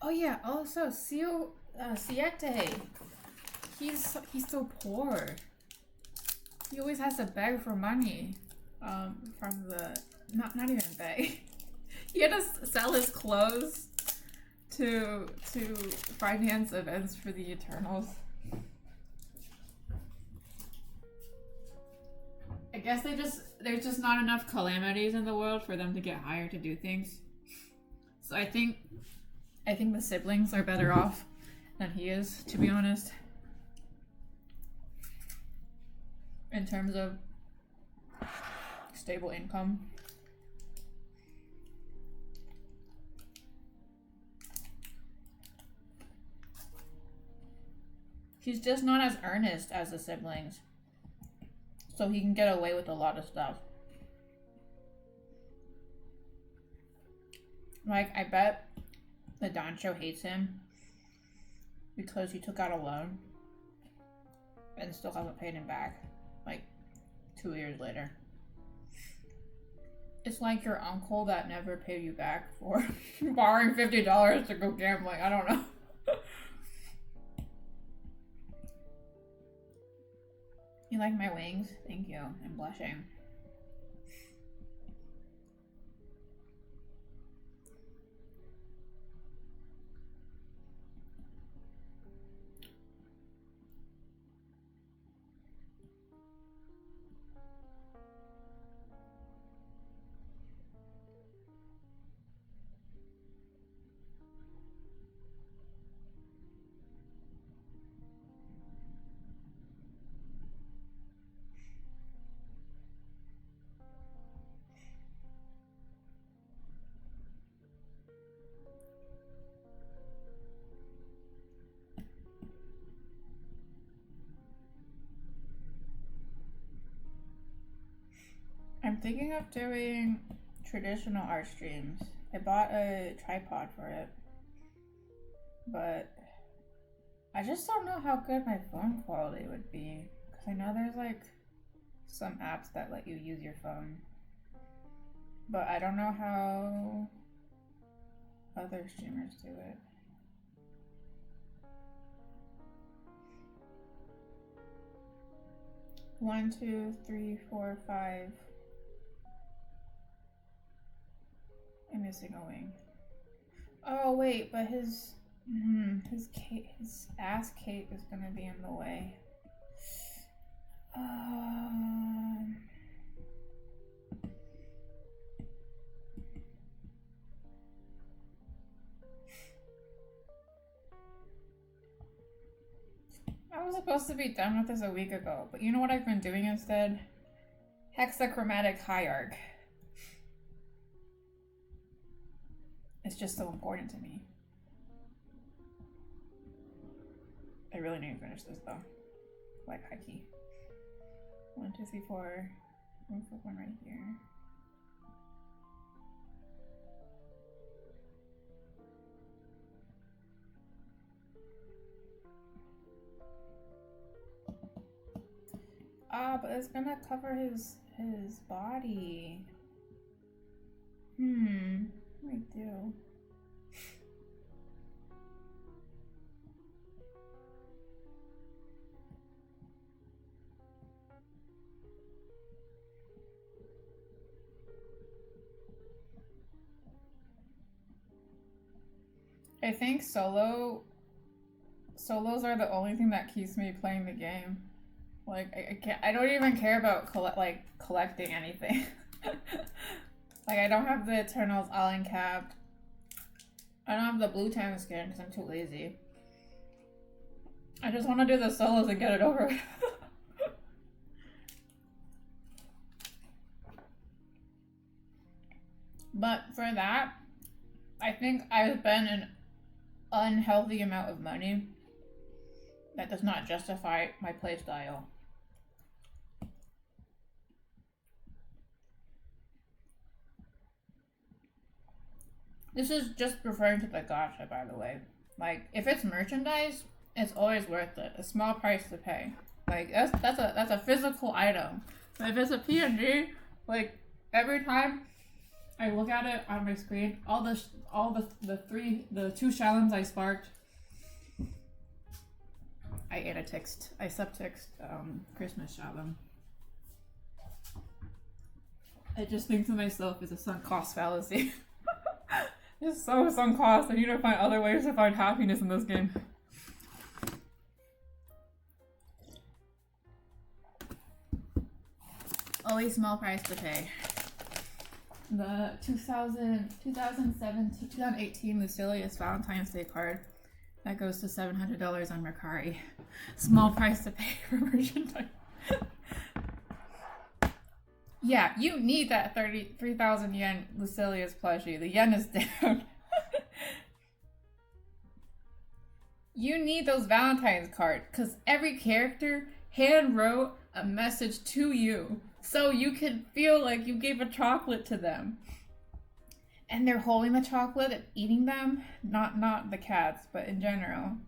Oh yeah, also Siete. He's so poor. He always has to beg for money. From the not even beg. He had to sell his clothes to finance events for the Eternals. I guess there's just not enough calamities in the world for them to get hired to do things. So I think the siblings are better off than he is, to be honest. In terms of stable income. He's just not as earnest as the siblings. So he can get away with a lot of stuff. Like, I bet the Dancho hates him because he took out a loan and still hasn't paid him back, like 2 years later. It's like your uncle that never paid you back for borrowing $50 to go gambling. I don't know. You like my wings? Thank you. I'm blushing. I'm thinking of doing traditional art streams. I bought a tripod for it, but I just don't know how good my phone quality would be, because I know there's like some apps that let you use your phone, but I don't know how other streamers do it. One, two, three, four, 5. I'm missing a wing. Oh wait, but his ass cape is gonna be in the way. I was supposed to be done with this a week ago, but you know what I've been doing instead? Hexachromatic hierarch. It's just so important to me. I really need to finish this though. Like high key. 1, 2, 3, 4. One for one right here. Ah, but it's gonna cover his body. What do I do? I think solos are the only thing that keeps me playing the game. Like I can't. I don't even care about collecting anything. Like I don't have the Eternals all in cap. I don't have the blue time skin because I'm too lazy. I just want to do the solos and get it over. But for that, I think I spend an unhealthy amount of money that does not justify my playstyle. This is just referring to the gacha, by the way. Like, if it's merchandise, it's always worth it. A small price to pay. Like, that's a physical item. But if it's a PNG, like, every time I look at it on my screen, all the two shalloms I sparked, I subtext Christmas shalom. I just think to myself, it's a sunk cost fallacy. It's so sunk cost. I need to find other ways to find happiness in this game. Always small price to pay. The 2018 Lucilius Valentine's Day card that goes to $700 on Mercari. Small price to pay for merchandise. Yeah, you need that 33,000 yen Lucilius plushie. The yen is down. You need those Valentine's cards because every character hand wrote a message to you so you can feel like you gave a chocolate to them. And they're holding the chocolate and eating them. Not the cats, but in general.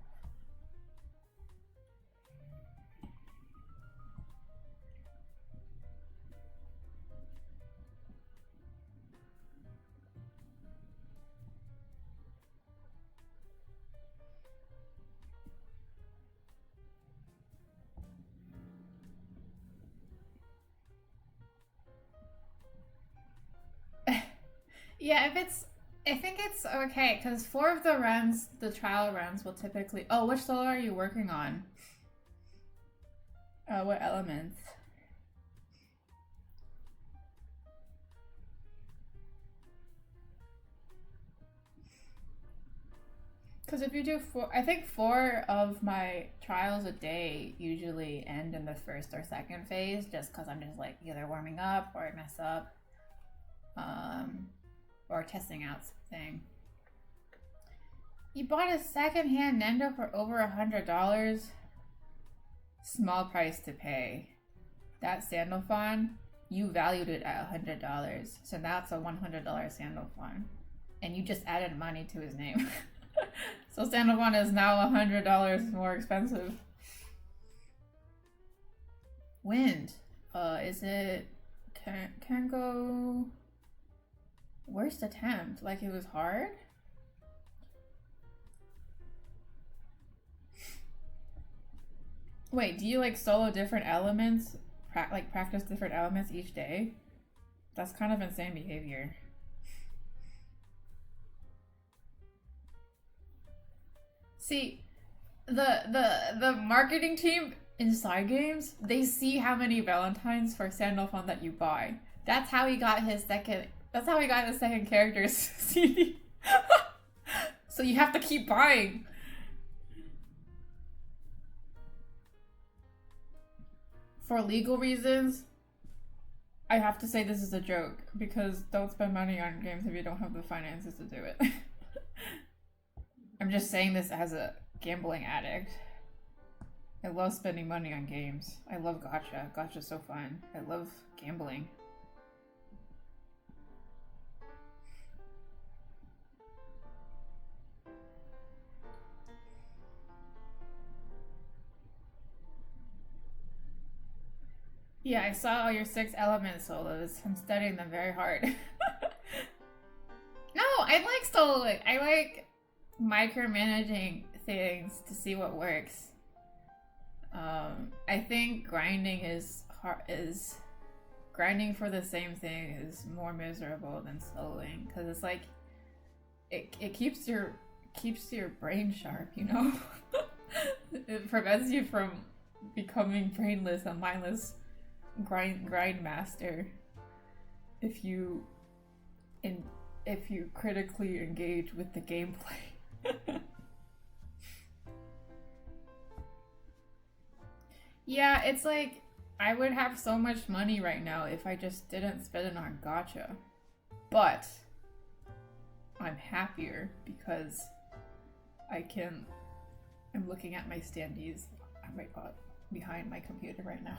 Yeah, I think it's okay, because 4 of the runs, the trial runs, will typically... Oh, which solo are you working on? What elements? Because if you do 4... I think 4 of my trials a day usually end in the first or second phase, just because I'm just, like, either warming up or I mess up. Or testing out something. You bought a secondhand Nendo for over $100? Small price to pay. That Sandalphon, you valued it at $100. So that's a $100 Sandalphon. And you just added money to his name. So Sandalphon is now $100 more expensive. Wind. Is it... Can go... Worst attempt? Like it was hard? Wait, do you like solo different elements? Practice different elements each day? That's kind of insane behavior. See, the marketing team inside games, they see how many Valentines for Sandalphon that you buy. That's how he got his second character's CD. So you have to keep buying. For legal reasons, I have to say this is a joke, because don't spend money on games if you don't have the finances to do it. I'm just saying this as a gambling addict. I love spending money on games. I love gacha. Gacha's so fun. I love gambling. Yeah, I saw all your 6 element solos. I'm studying them very hard. No, I like soloing. I like micromanaging things to see what works. I think grinding grinding for the same thing is more miserable than soloing, because it's like it keeps your keeps your brain sharp, you know? It prevents you from becoming brainless and mindless grind master if you critically engage with the gameplay. Yeah, it's like I would have so much money right now if I just didn't spend it on gacha. But I'm happier because I'm looking at my standees. Oh my god, behind my computer right now.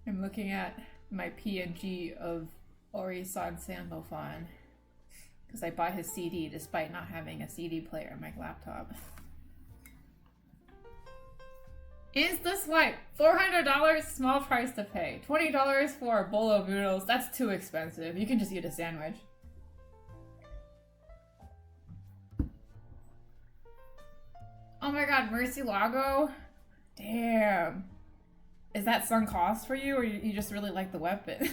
I'm looking at my PNG of Ori-san Sandalphon because I bought his CD despite not having a CD player on my laptop. Is the swipe $400? Small price to pay. $20 for a bowl of noodles. That's too expensive. You can just eat a sandwich. Oh my god, Murcielago? Damn. Is that sunk cost for you, or you just really like the weapon?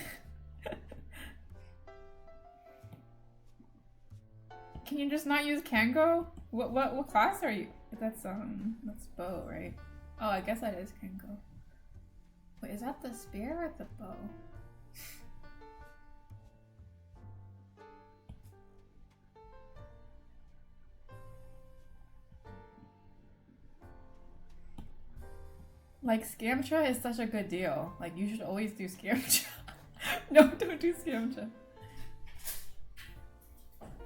Can you just not use Kango? What class are you? That's bow, right? Oh, I guess that is Kango. Wait, is that the spear or the bow? Like, Scamcha is such a good deal. Like, you should always do Scamcha. No, don't do Scamcha.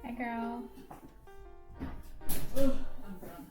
Hi, girl. Ugh, I'm done.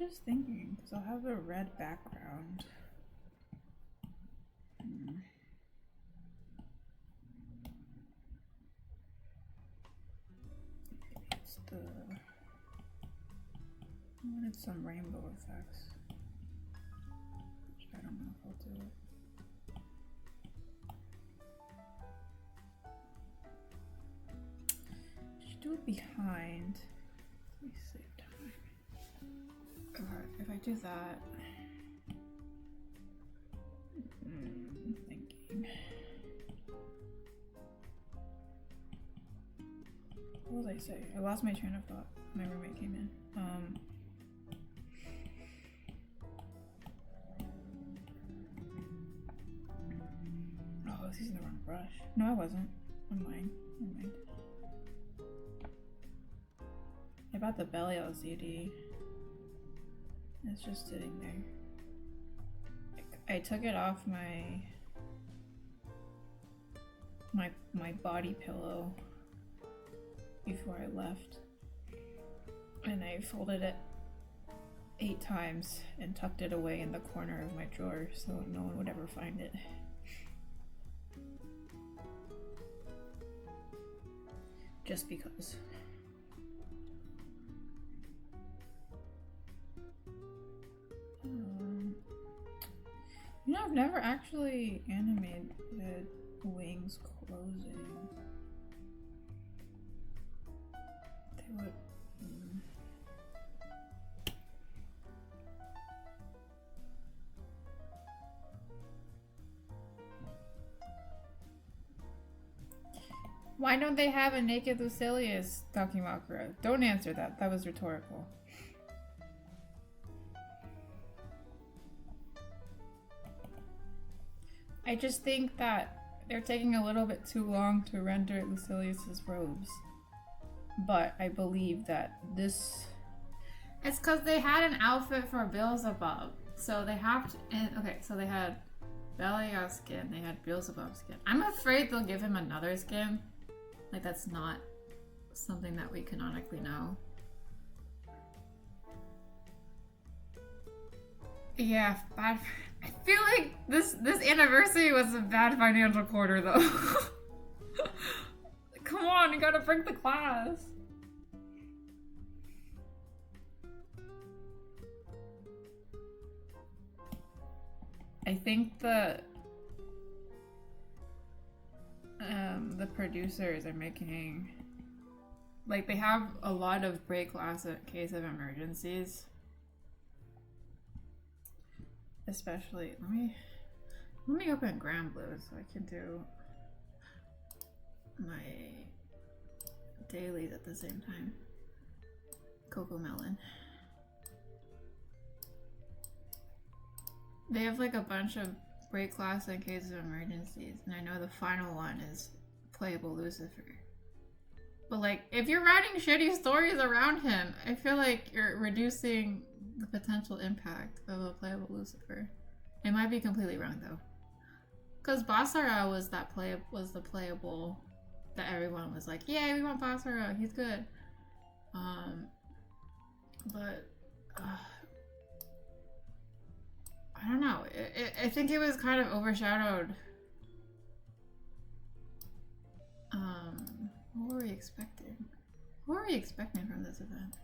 just thinking, because I'll have a red background. Maybe it's the... I wanted some rainbow effects. Which I don't know if I'll do it. Should do it behind. Let me save time. Okay, if I do that. Thinking. What was I saying? I lost my train of thought. My roommate came in. Oh, I was using the wrong brush. No, I wasn't. I'm lying. Never mind. I bought the Belly LCD. It's just sitting there. I took it off my body pillow before I left, and I folded it 8 times and tucked it away in the corner of my drawer so no one would ever find it. Just because. You know, I've never actually animated wings closing. They would. Why don't they have a naked Lucilius talking about growth? Don't answer that. That was rhetorical. I just think that they're taking a little bit too long to render Lucilius's robes. But I believe that this... It's because they had an outfit for Beelzebub. So they have to... Okay, so they had Belial skin, they had Beelzebub skin. I'm afraid they'll give him another skin. Like, that's not something that we canonically know. Yeah, bad... I feel like this anniversary was a bad financial quarter, though. Come on, you gotta break the class. I think the producers are making, like, they have a lot of break class in case of emergencies. Especially, let me open Grand Blue so I can do my dailies at the same time. Cocoa Melon. They have like a bunch of break class in case of emergencies, and I know the final one is playable Lucifer. But like, if you're writing shitty stories around him, I feel like you're reducing the potential impact of a playable Lucifer. It might be completely wrong though, because Basara was the playable that everyone was like, yeah, we want Basara, he's good. But I don't know. I think it was kind of overshadowed. What were we expecting? What were we expecting from this event?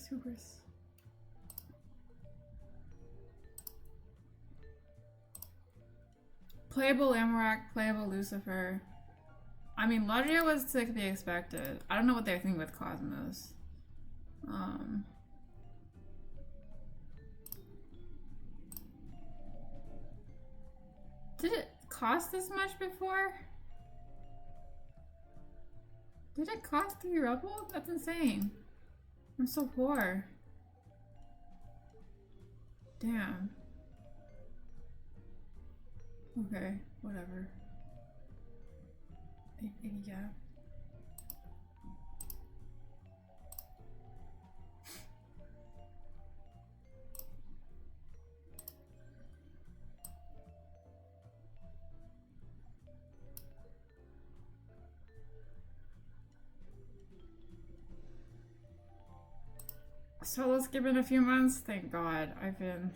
Hubris. Playable Amarak, playable Lucifer. I mean, Lodria was to be expected. I don't know what they're thinking with Cosmos. Did it cost this much before? Did it cost 3 rubble? That's insane. I'm so poor. Damn. Okay, whatever. Yeah. So let's give it a few months. Thank God. I've been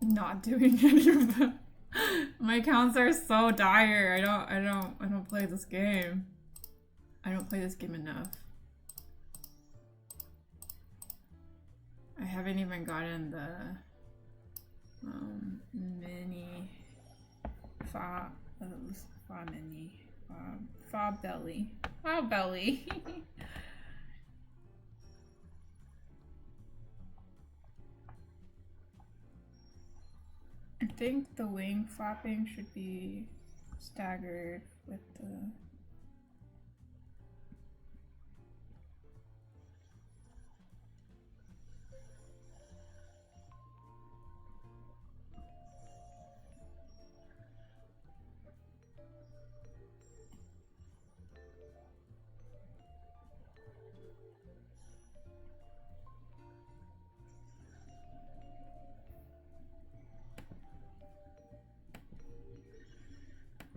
not doing any of them. My accounts are so dire. I don't play this game. I don't play this game enough. I haven't even gotten the mini fa mini fa belly. Fa belly. I think the wing flapping should be staggered with the...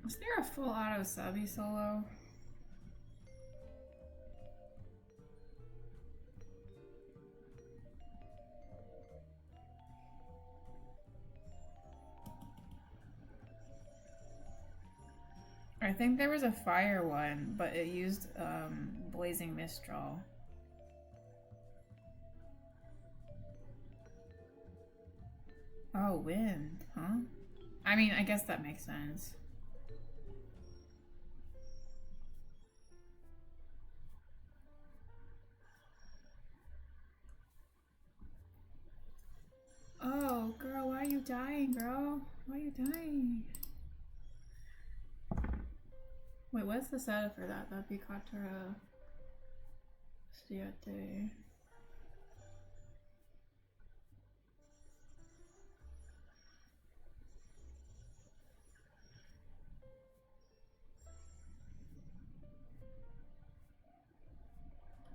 Is there a full auto subby solo? I think there was a fire one, but it used Blazing Mistral. Oh, wind, huh? I mean, I guess that makes sense. Oh, girl, why are you dying, girl? Why are you dying? Wait, what's the setup for that? That'd be Katara Siete.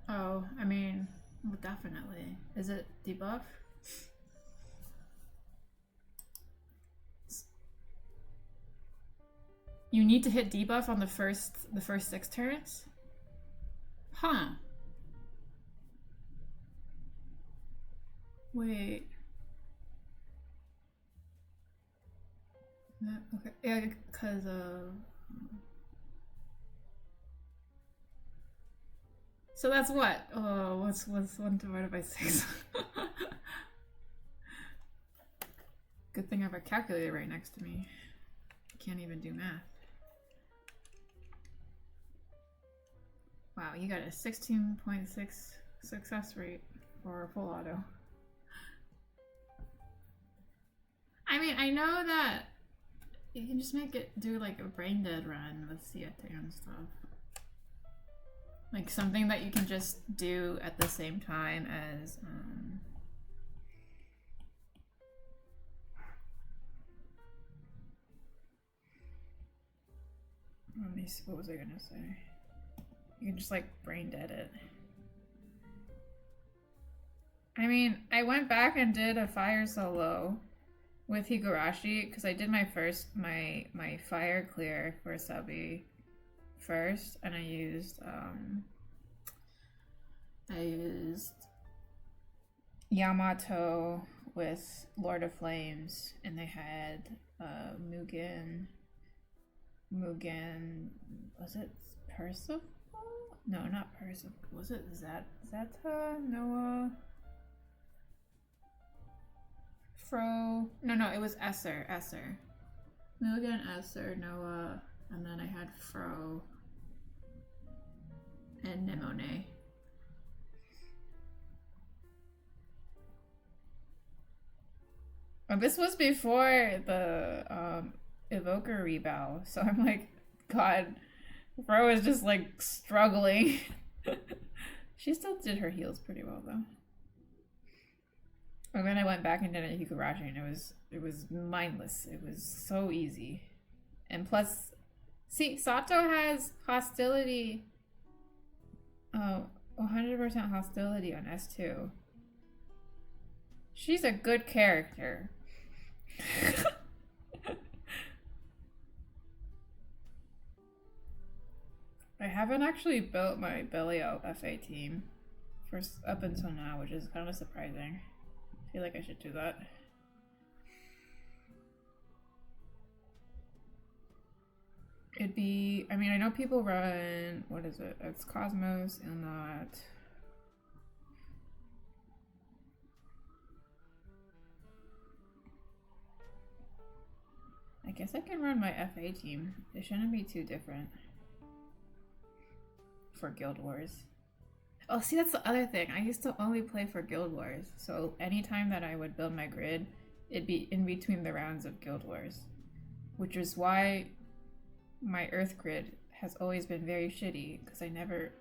Oh, I mean, well, definitely. Is it debuff? You need to hit debuff on the first 6 turns? Huh. Wait. Okay. Yeah, because so that's what? Oh, what's 1 divided by 6? Good thing I have a calculator right next to me. I can't even do math. Wow, you got a 16.6 success rate for full auto. I mean, I know that you can just make it do like a brain dead run with Siete and stuff. Like something that you can just do at the same time as let me see, what was I gonna say? You can just like brain dead it. I mean, I went back and did a fire solo with Higurashi because I did my fire clear for Subby first, and I used Yamato with Lord of Flames, and they had Mugen, was it Percival? No, not Percival. Was it Zeta? Noah? Fro? No, it was Esser. Mugen, Esser, Noah, and then I had Fro and Nemone. Oh, this was before the Evoker rebound, so I'm like, God, Bro is just like struggling. She still did her heals pretty well though. And then I went back and did a Hikurashi and it was mindless. It was so easy. And plus, see, Sato has hostility. Oh, 100% hostility on S2. She's a good character. I haven't actually built my belly out FA team for up until now, which is kind of surprising. I feel like I should do that. It'd be, I mean, I know people run, what is it? It's Cosmos and not. I guess I can run my FA team. It shouldn't be too different for Guild Wars. Oh, see, that's the other thing. I used to only play for Guild Wars, so anytime that I would build my grid, it'd be in between the rounds of Guild Wars, which is why my Earth grid has always been very shitty because I never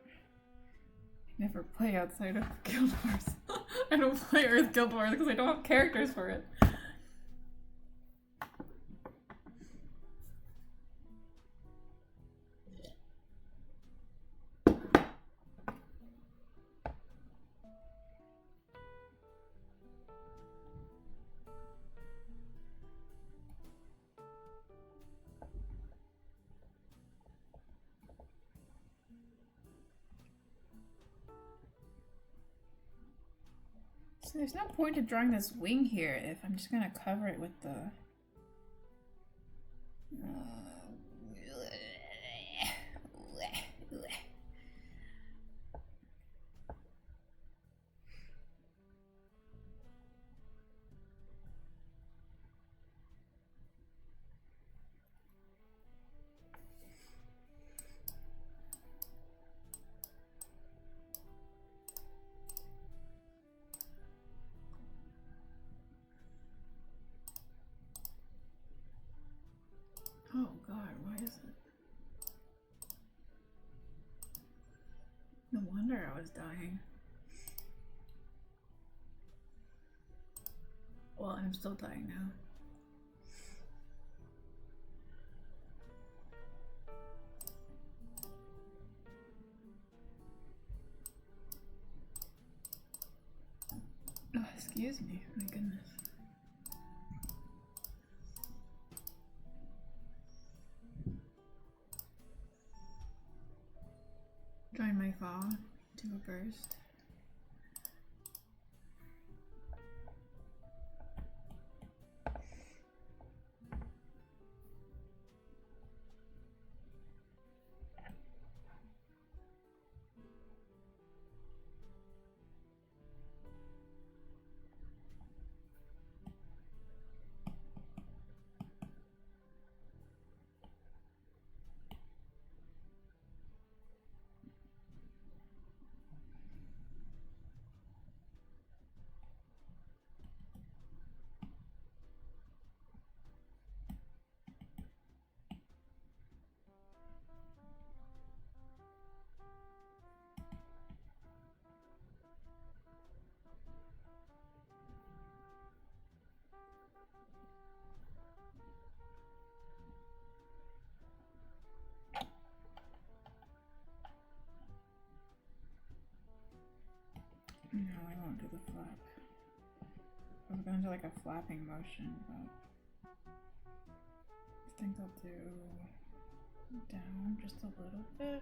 play outside of Guild Wars. I don't play Earth Guild Wars because I don't have characters for it. So there's no point to drawing this wing here if I'm just gonna cover it with the. Oh god, why is it? No wonder I was dying. Well, I'm still dying now. Oh, excuse me, my goodness. Join my fall to a burst. No, I won't do the flap. I was going to do like a flapping motion, but I think I'll do down just a little bit.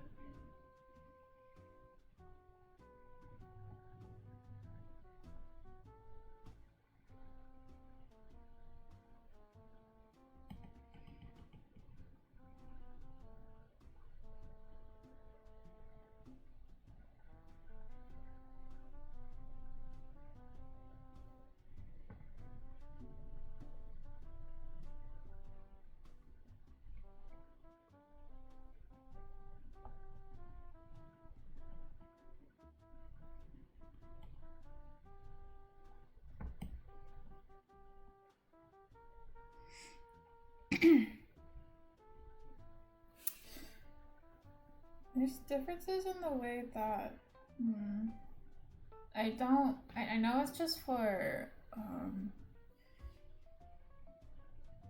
There's differences in the way that I know it's just for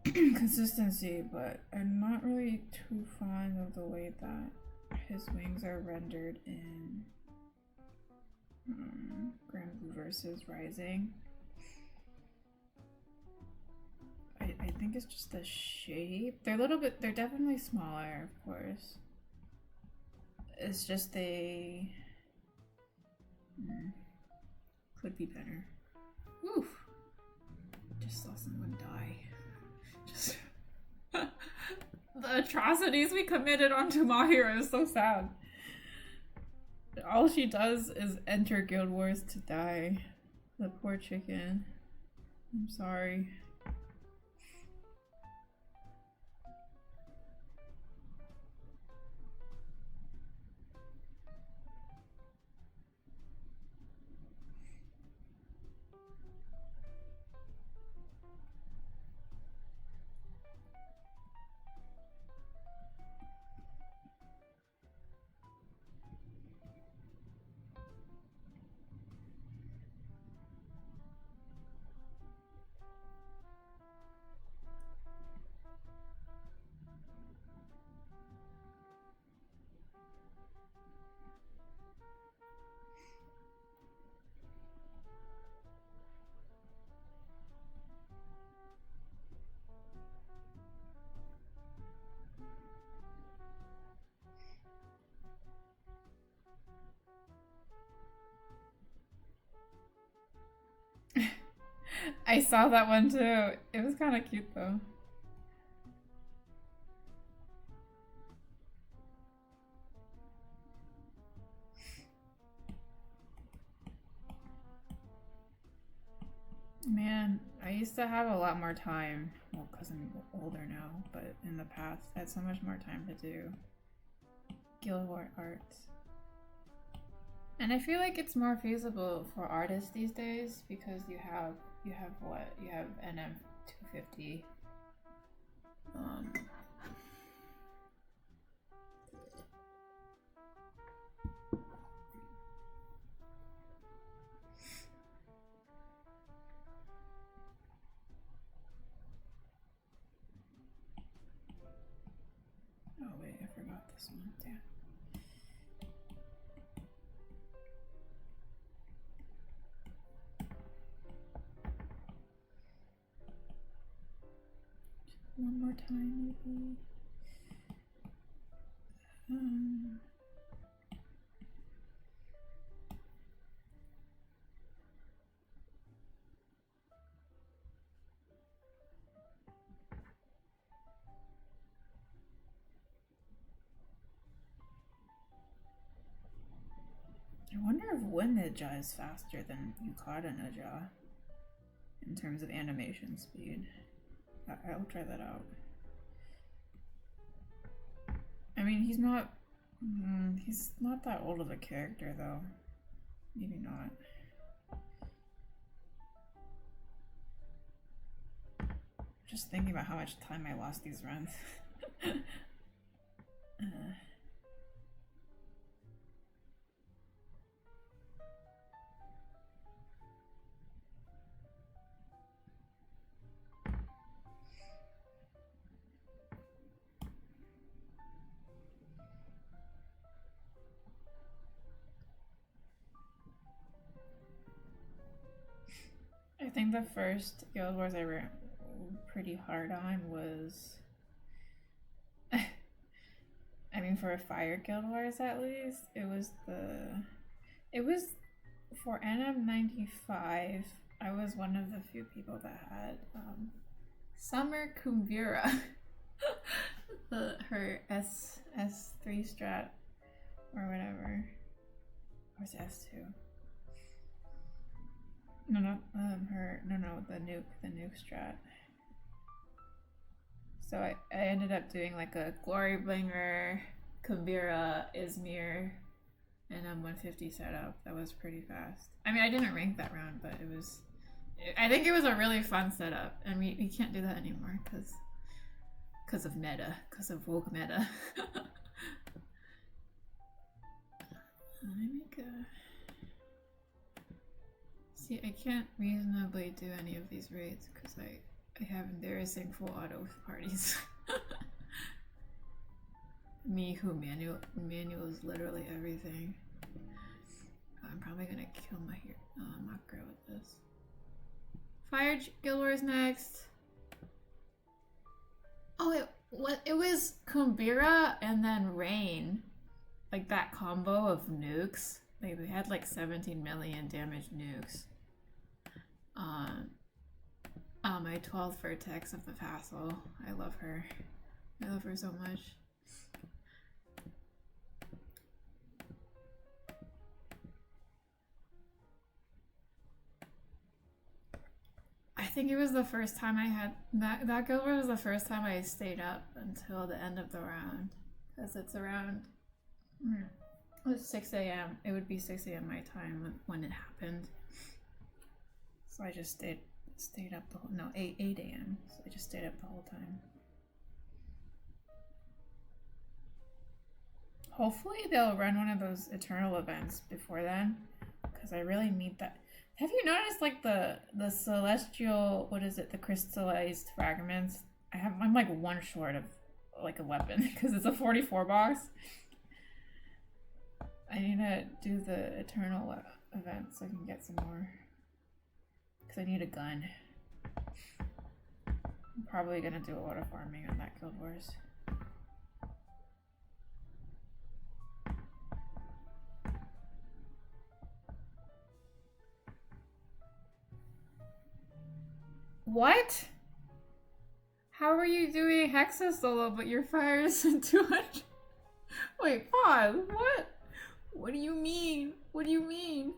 consistency, but I'm not really too fond of the way that his wings are rendered in Grand Blue versus Rising. I think it's just the shape. They're definitely smaller, of course. It's just they could be better. Oof. Just saw someone die. Just the atrocities we committed onto Mahiro is so sad. All she does is enter Guild Wars to die. The poor chicken. I'm sorry. I saw that one too. It was kind of cute though. Man, I used to have a lot more time. Well, because I'm older now, but in the past, I had so much more time to do Guild War arts. And I feel like it's more feasible for artists these days because you have what? You have NM 250. Oh wait, I forgot this one. Damn. One more time, maybe. I wonder if Winninja is faster than Yukata Ninja in terms of animation speed. I'll try that out. I mean, he's not that old of a character though. Maybe not. Just thinking about how much time I lost these runs. I think the first Guild Wars I ran pretty hard on was I mean for a Fire Guild Wars at least, it was for NM95, I was one of the few people that had Summer Kumbira. her S3 strat or whatever. Or is it S2? No, the nuke strat. So I ended up doing like a Glory Bringer, Kumbira, Izmir, and 150 setup. That was pretty fast. I mean, I didn't rank that round, but I think it was a really fun setup, and we can't do that anymore because of meta, because of woke meta. Let me make a... See, I can't reasonably do any of these raids because I have embarrassing full auto parties. Me who manuals literally everything. I'm probably gonna kill my Makro with this. Fire Guild Wars next. Oh, it was Kumbira and then Rain. Like that combo of nukes. Like they had like 17 million damage nukes. My 12th Vertex of the Vassal. I love her. I love her so much. I think it was the first time I had that guild was the first time I stayed up until the end of the round, because it's around it was 6 a.m. It would be 6 a.m. my time when it happened. So I just stayed up the whole 8 a.m. So I just stayed up the whole time. Hopefully they'll run one of those eternal events before then, because I really need that. Have you noticed like the celestial, what is it, the crystallized fragments? I'm like one short of like a weapon because it's a 44 box. I need to do the eternal event so I can get some more, because I need a gun. I'm probably gonna do a lot of farming on that Guild Wars. What? How are you doing Hexa solo but your fire is 200? Wait, pause. What? What do you mean? What do you mean?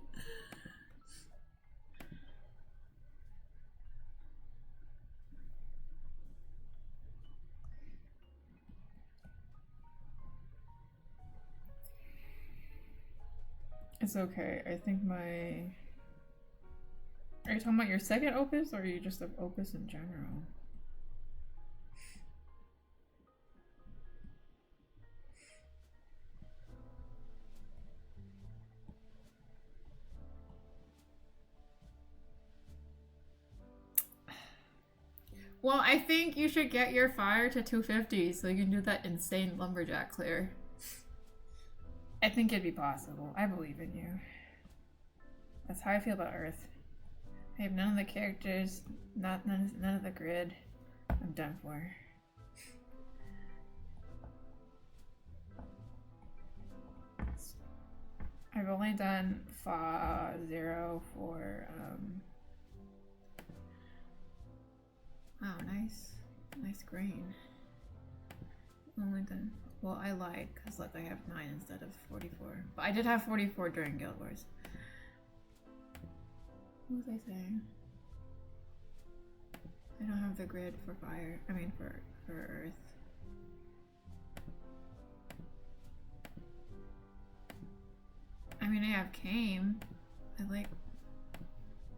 It's okay. I think my... Are you talking about your second opus, or are you just of opus in general? Well, I think you should get your fire to 250 so you can do that insane lumberjack clear. I think it'd be possible. I believe in you. That's how I feel about Earth. I have none of the characters, none of the grid. I'm done for. I've only done Fa0 for oh, nice grain. Only done, well, I lied because look, I have 9 instead of 44. But I did have 44 during Guild Wars. What was I saying? I don't have the grid for fire. I mean for earth. I mean I have Kame. I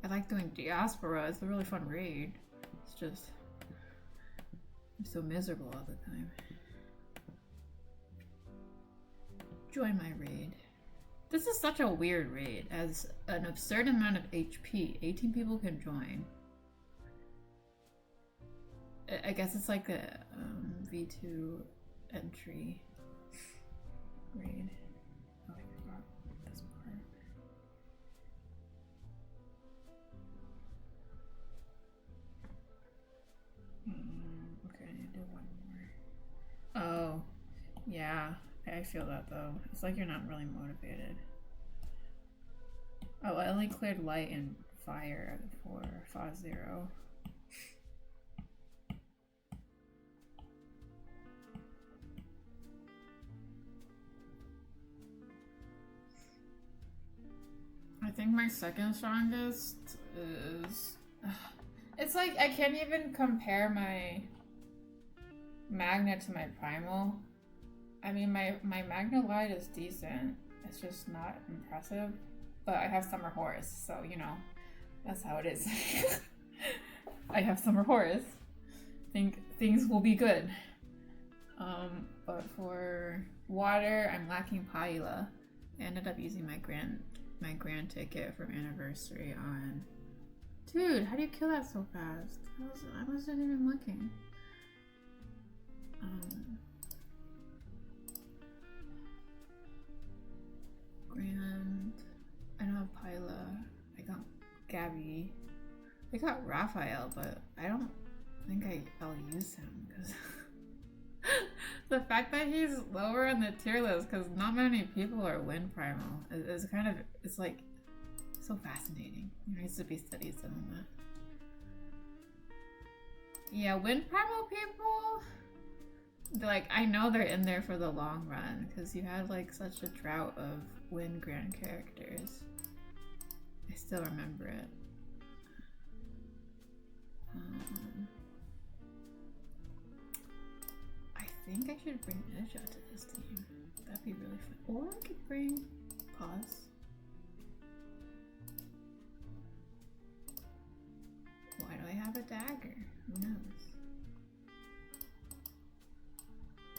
like doing Diaspora. It's a really fun raid. It's just I'm so miserable all the time. Join my raid. This is such a weird raid. As an absurd amount of HP, 18 people can join. I guess it's like a V2 entry raid. Oh, I forgot this part. Okay, I need to do one more. Oh, yeah. I feel that though. It's like you're not really motivated. Oh, I only cleared light and fire for Fa0. I think my second strongest is... It's like I can't even compare my Magna to my Primal. I mean, my Magna Light is decent. It's just not impressive. But I have Summer Horse, so, you know, that's how it is. I have Summer Horse. Think things will be good. But for water, I'm lacking Paila. I ended up using my grand ticket from anniversary on. Dude, how do you kill that so fast? I wasn't even looking. Grand. I don't have Pyla. I got Gabby. I got Raphael, but I don't think I'll use him because the fact that he's lower in the tier list because not many people are Wind Primal is kind of, it's like so fascinating. There needs to be studies on that. Yeah, Wind Primal people, like, I know they're in there for the long run because you had like such a drought of Wind Grand characters. I still remember it. I think I should bring Edja to this team. That'd be really fun. Or I could bring Pause. Why do I have a dagger? Who knows?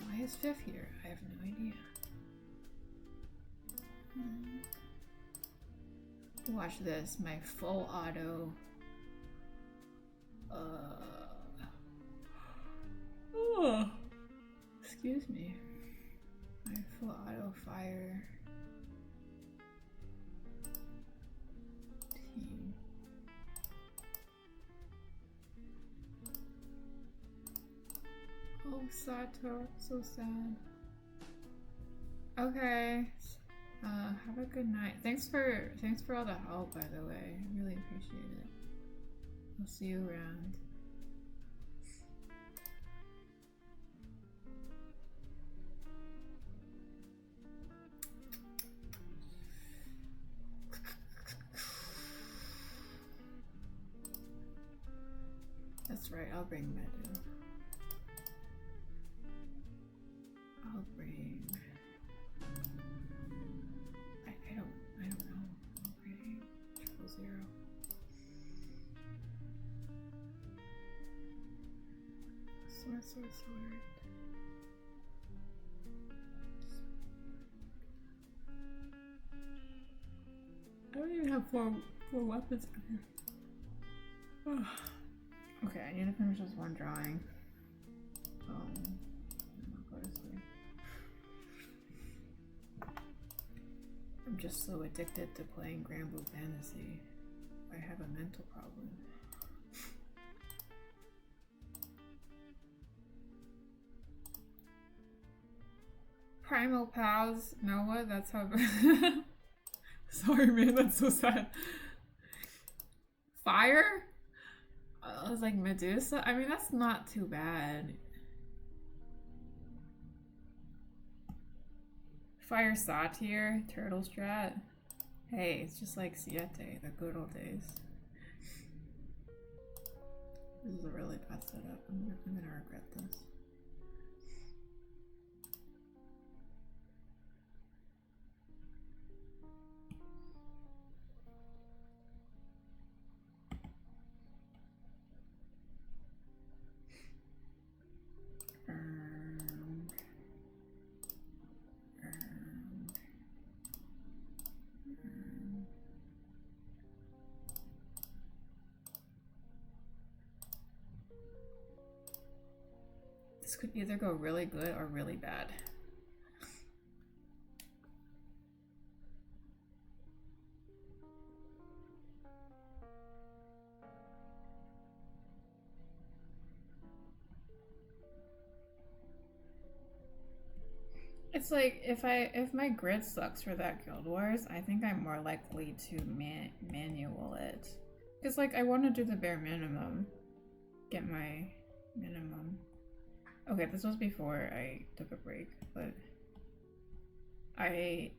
Why is Fifth here? I have no idea. Watch this, my full auto. Oh, excuse me. My full auto fire team. Oh, Sato, so sad. Okay. Have a good night. Thanks for all the help, by the way. I really appreciate it. I'll see you around. That's right, I'll bring Meadow. I'll bring... I don't know. I'll bring 000. Sword. I don't even have four weapons in here. Oh. Okay, I need to finish this one drawing. I'll go to sleep. I'm just so addicted to playing Grand Blue Fantasy. I have a mental problem. Primal Pals, Noah, that's how... Sorry man, that's so sad. Fire? I was like Medusa? I mean, that's not too bad. Fire Satyr, Turtle Strat. Hey, it's just like Siete, the good old days. This is a really bad setup. I'm gonna regret this. This could either go really good or really bad. It's like if my grid sucks for that Guild Wars, I think I'm more likely to manual it. Cause like I want to do the bare minimum, get my minimum. Okay, this was before I took a break, but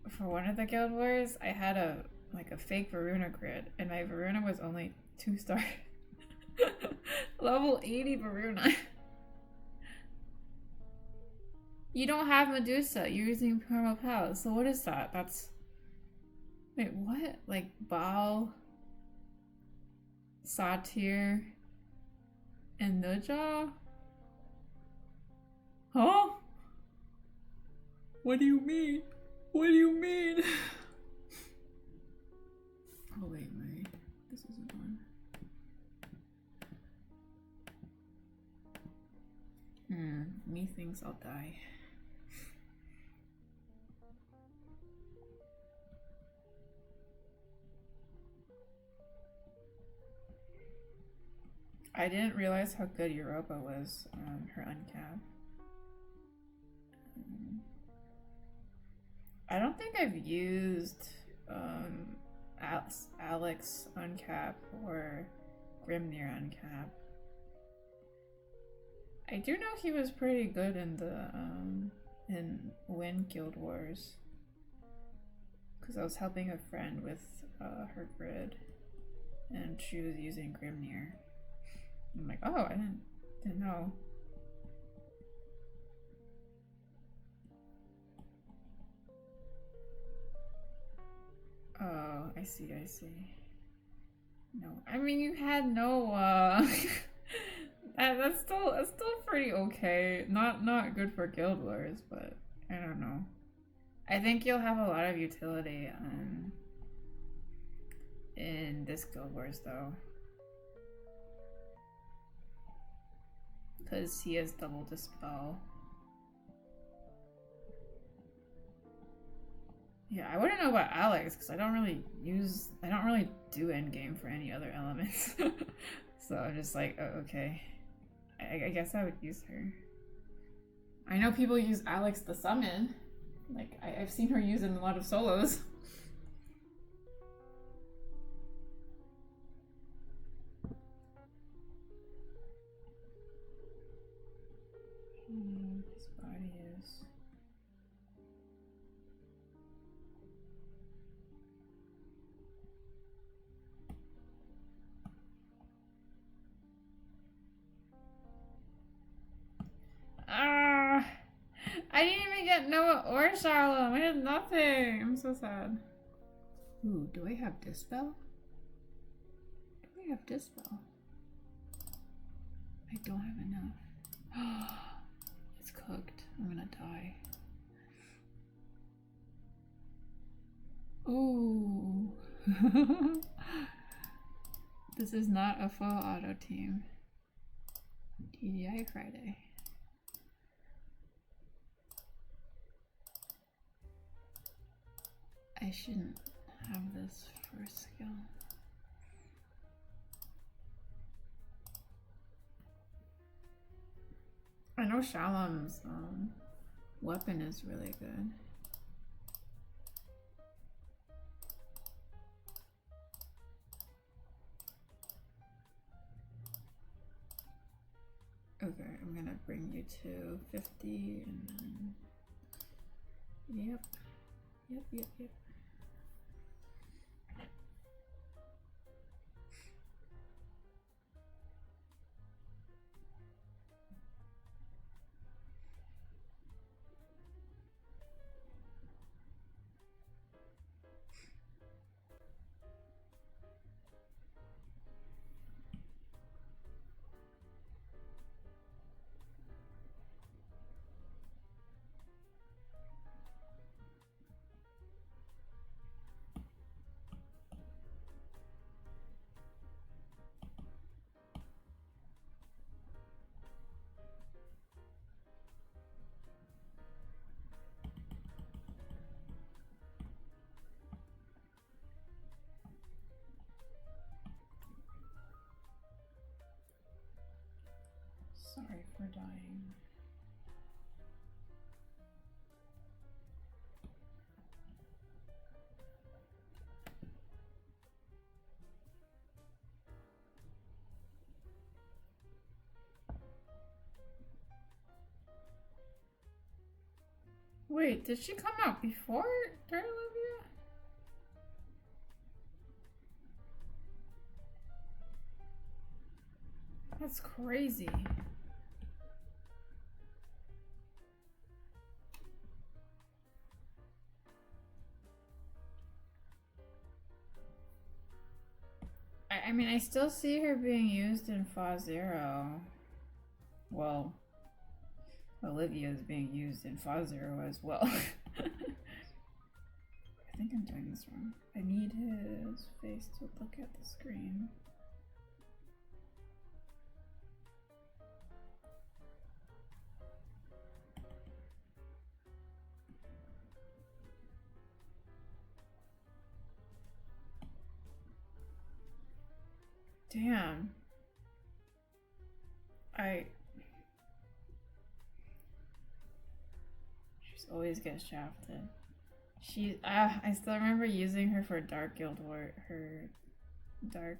for one of the Guild Wars, I had a fake Varuna grid, and my Varuna was only 2-star. Level 80 Varuna. You don't have Medusa, you're using Primal Pals, so what is that? That's... Wait, what? Like, Baal, Satyr, and Nuja? Huh? What do you mean? What do you mean? Oh wait, this isn't on. Me thinks I'll die. I didn't realize how good Europa was on her uncap. I don't think I've used Alex uncap or Grimnir uncap. I do know he was pretty good in the in Win Guild Wars, because I was helping a friend with her grid, and she was using Grimnir. I'm like, oh, I didn't know. Oh, I see. No, I mean, you had Noah. That's still pretty okay. Not good for Guild Wars, but I don't know. I think you'll have a lot of utility in this Guild Wars though, because he has double dispel. Yeah, I wouldn't know about Alex because I don't really do endgame for any other elements. So I'm just like, oh, okay. I guess I would use her. I know people use Alex the summon. Like, I've seen her use in a lot of solos. His body is... I didn't even get Noah or Shalom. I had nothing. I'm so sad. Ooh, do I have Dispel? Do I have Dispel? I don't have enough. It's cooked. I'm gonna die. Ooh. This is not a full auto team. TGI Friday. I shouldn't have this first skill. I know Shalom's weapon is really good. Okay, I'm gonna bring you to 50 and then... Yep. Sorry for dying. Wait, did she come out before Dirty Olivia? That's crazy. I mean, I still see her being used in Fa Zero. Well, Olivia is being used in Fa Zero as well. think I'm doing this wrong. I need his face to look at the screen. Damn. She's always gets shafted. I still remember using her for Dark Guild War. Her Dark.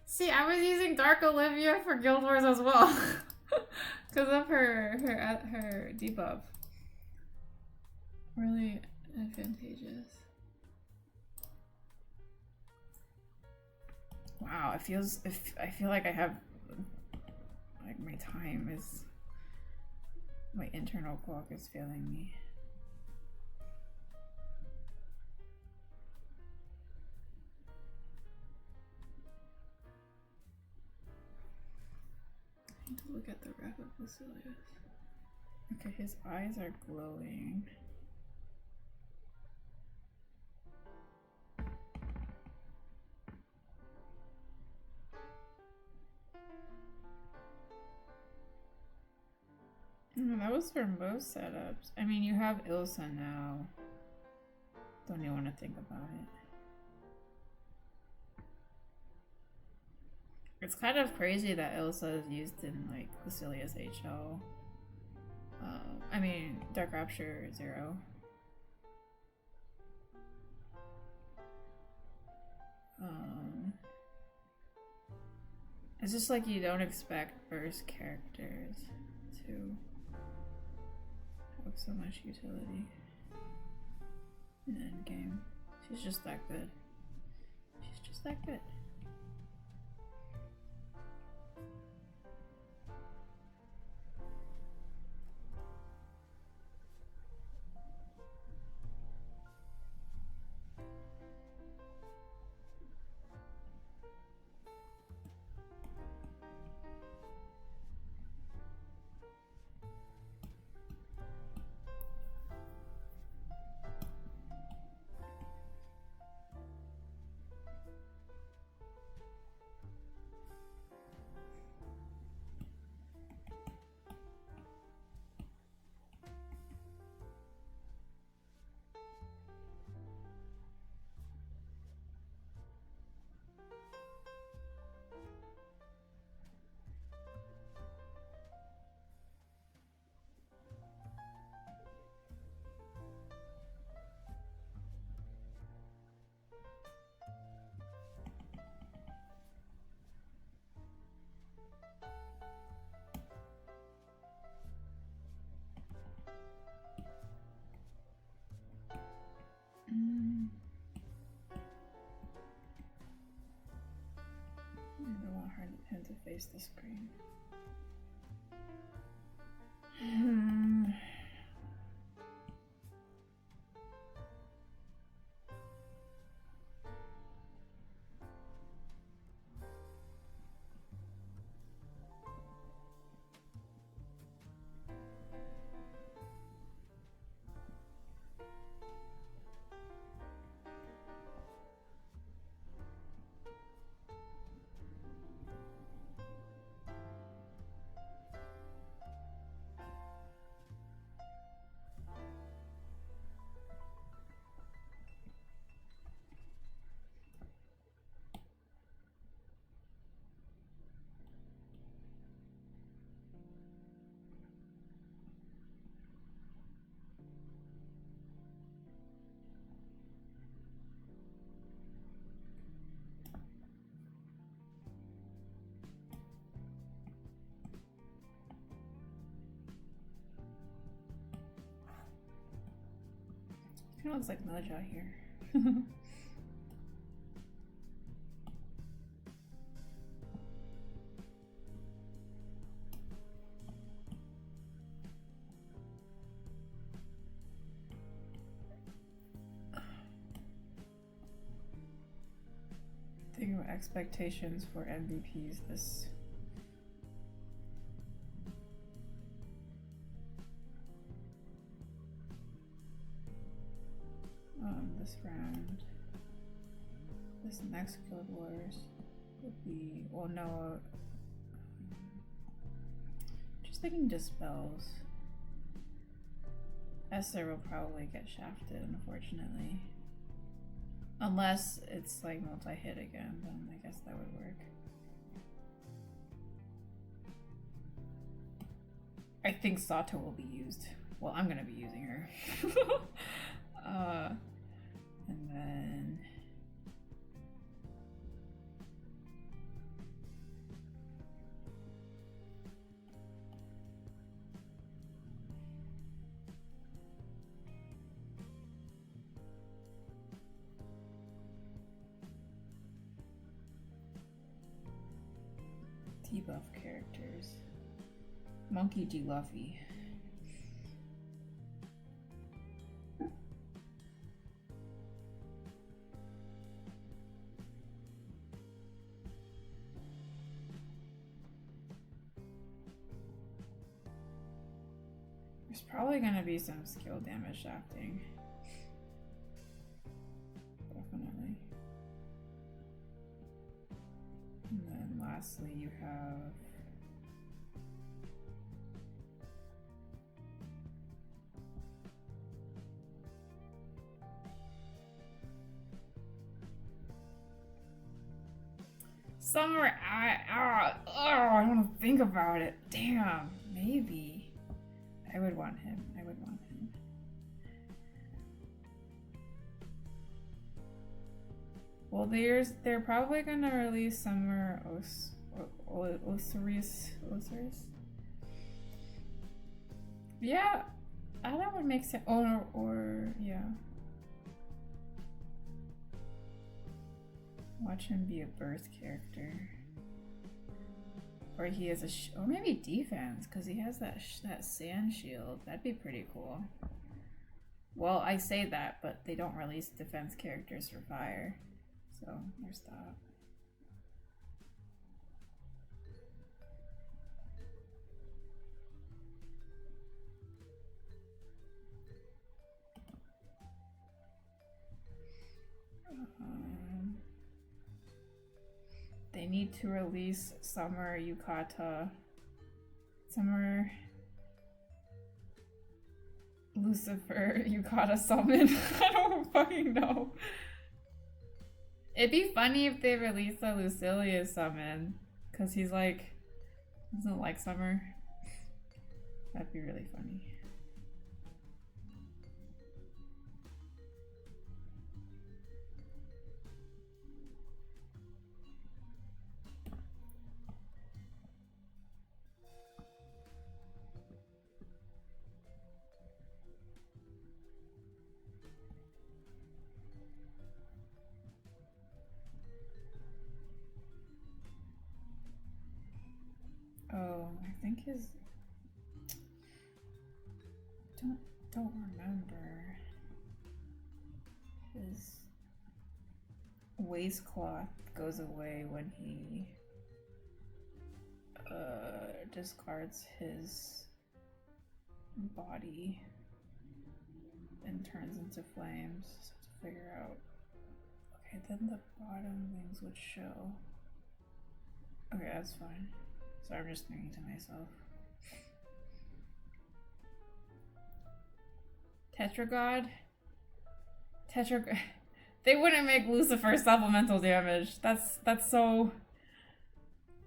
See, I was using Dark Olivia for Guild Wars as well, because of her debuff. Really advantageous. Wow, I feel like I have like my time is my internal clock is failing me. I need to look at the rep of Lucilius. Okay, his eyes are glowing. That was for most setups. I mean, you have Ilsa now. Don't even want to think about it. It's kind of crazy that Ilsa is used in like Lucilius HL. I mean, Dark Rapture 0. It's just like you don't expect burst characters to have so much utility in endgame. She's just that good. She's just that good. I don't want him to face the screen. Kind of looks like Mojo here. Thinking about expectations for MVPs this. this round. This next Guild Wars would be, well, no, just thinking Dispels. Esther will probably get shafted, unfortunately. Unless it's like multi-hit again, then I guess that would work. I think Sato will be used. Well, I'm gonna be using her. And then debuff characters. Monkey D. Luffy. There's probably gonna be some skill damage shafting. Definitely. And then lastly you have Summer. I want to think about it. Damn, maybe. I would want him. Well, they're probably gonna release Summer Osiris. Yeah, that would make sense. Or yeah. Watch him be a birth character. Or he has or maybe defense, because he has that sand shield. That'd be pretty cool. Well, I say that, but they don't release defense characters for fire. So, there's that. They need to release Summer Yukata. Summer Lucifer Yukata summon. I don't fucking know. It'd be funny if they released a Lucilia summon, because he's like, doesn't like Summer. That'd be really funny. Oh, I think his... Don't remember. His waistcloth goes away when he discards his body and turns into flames. So to figure out. Okay, then the bottom things would show. Okay, that's fine. So I'm just thinking to myself. Tetragod? They wouldn't make Lucifer supplemental damage. That's so...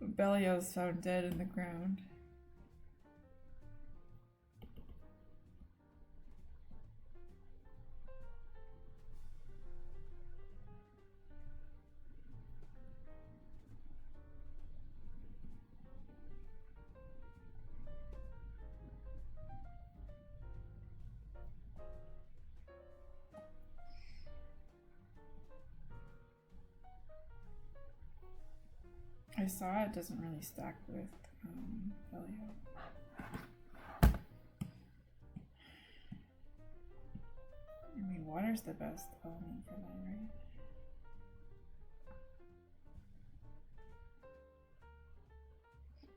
Belial's found dead in the ground. I saw it doesn't really stack with Belial. I mean, water's the best element for them, right?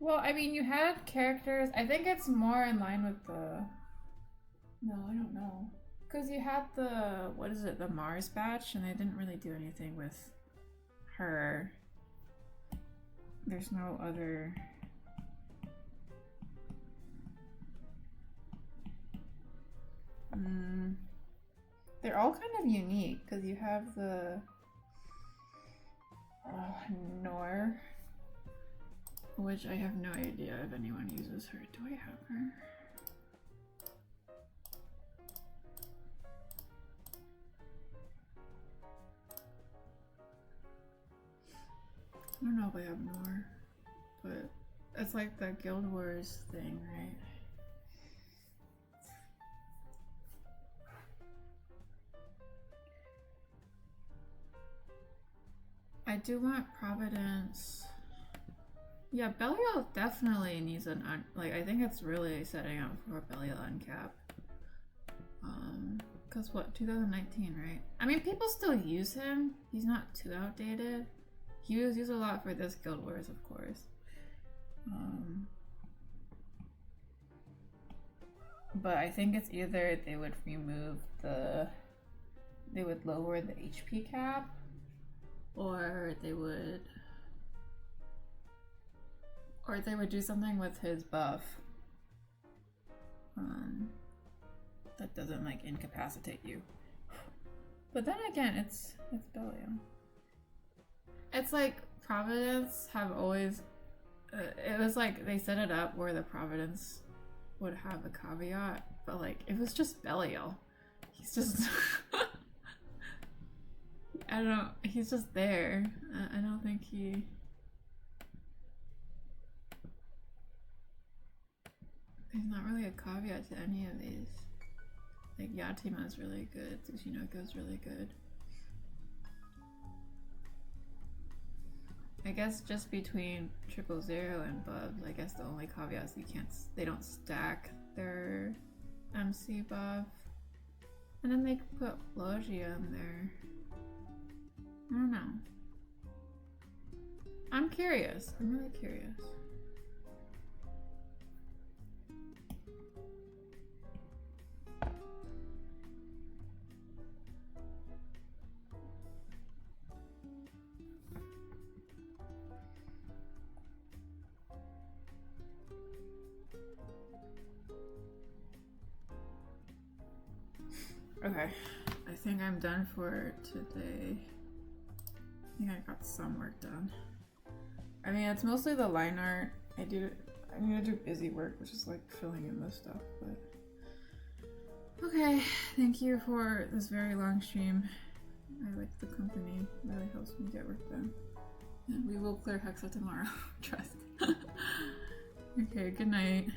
Well, I mean, you had characters. I think it's more in line with the... No, I don't know. Because you had the, what is it, the Mars batch, and they didn't really do anything with her. There's no other... They're all kind of unique, because you have the Nor, which I have no idea if anyone uses her. Do I have her? I don't know if I have Nor, but it's like the Guild Wars thing, right? I do want Providence. Yeah, Belial definitely needs an like, I think it's really setting up for Belial uncap. Cause what, 2019, right? I mean, people still use him. He's not too outdated. He was used a lot for this Guild Wars, of course. But I think it's either they would remove they would lower the HP cap, or they would do something with his buff that doesn't like incapacitate you. But then again, it's Belial. It's like Providence have always it was like they set it up where the Providence would have a caveat, but like it was just Belial. He's just I don't know, he's just there. I don't think there's not really a caveat to any of these. Like Yatima is really good, Tsushinoka is really good. I guess just between 000 and Bubs, I guess the only caveat is they don't stack their MC buff. And then they could put Logia in there. I don't know. I'm curious. I'm really curious. Okay, I think I'm done for today. I think I got some work done. I mean, it's mostly the line art. I need to do busy work, which is like filling in this stuff, but... Okay, thank you for this very long stream. I like the company, it really helps me get work done. And we will clear Hexa tomorrow, trust. Okay, good night.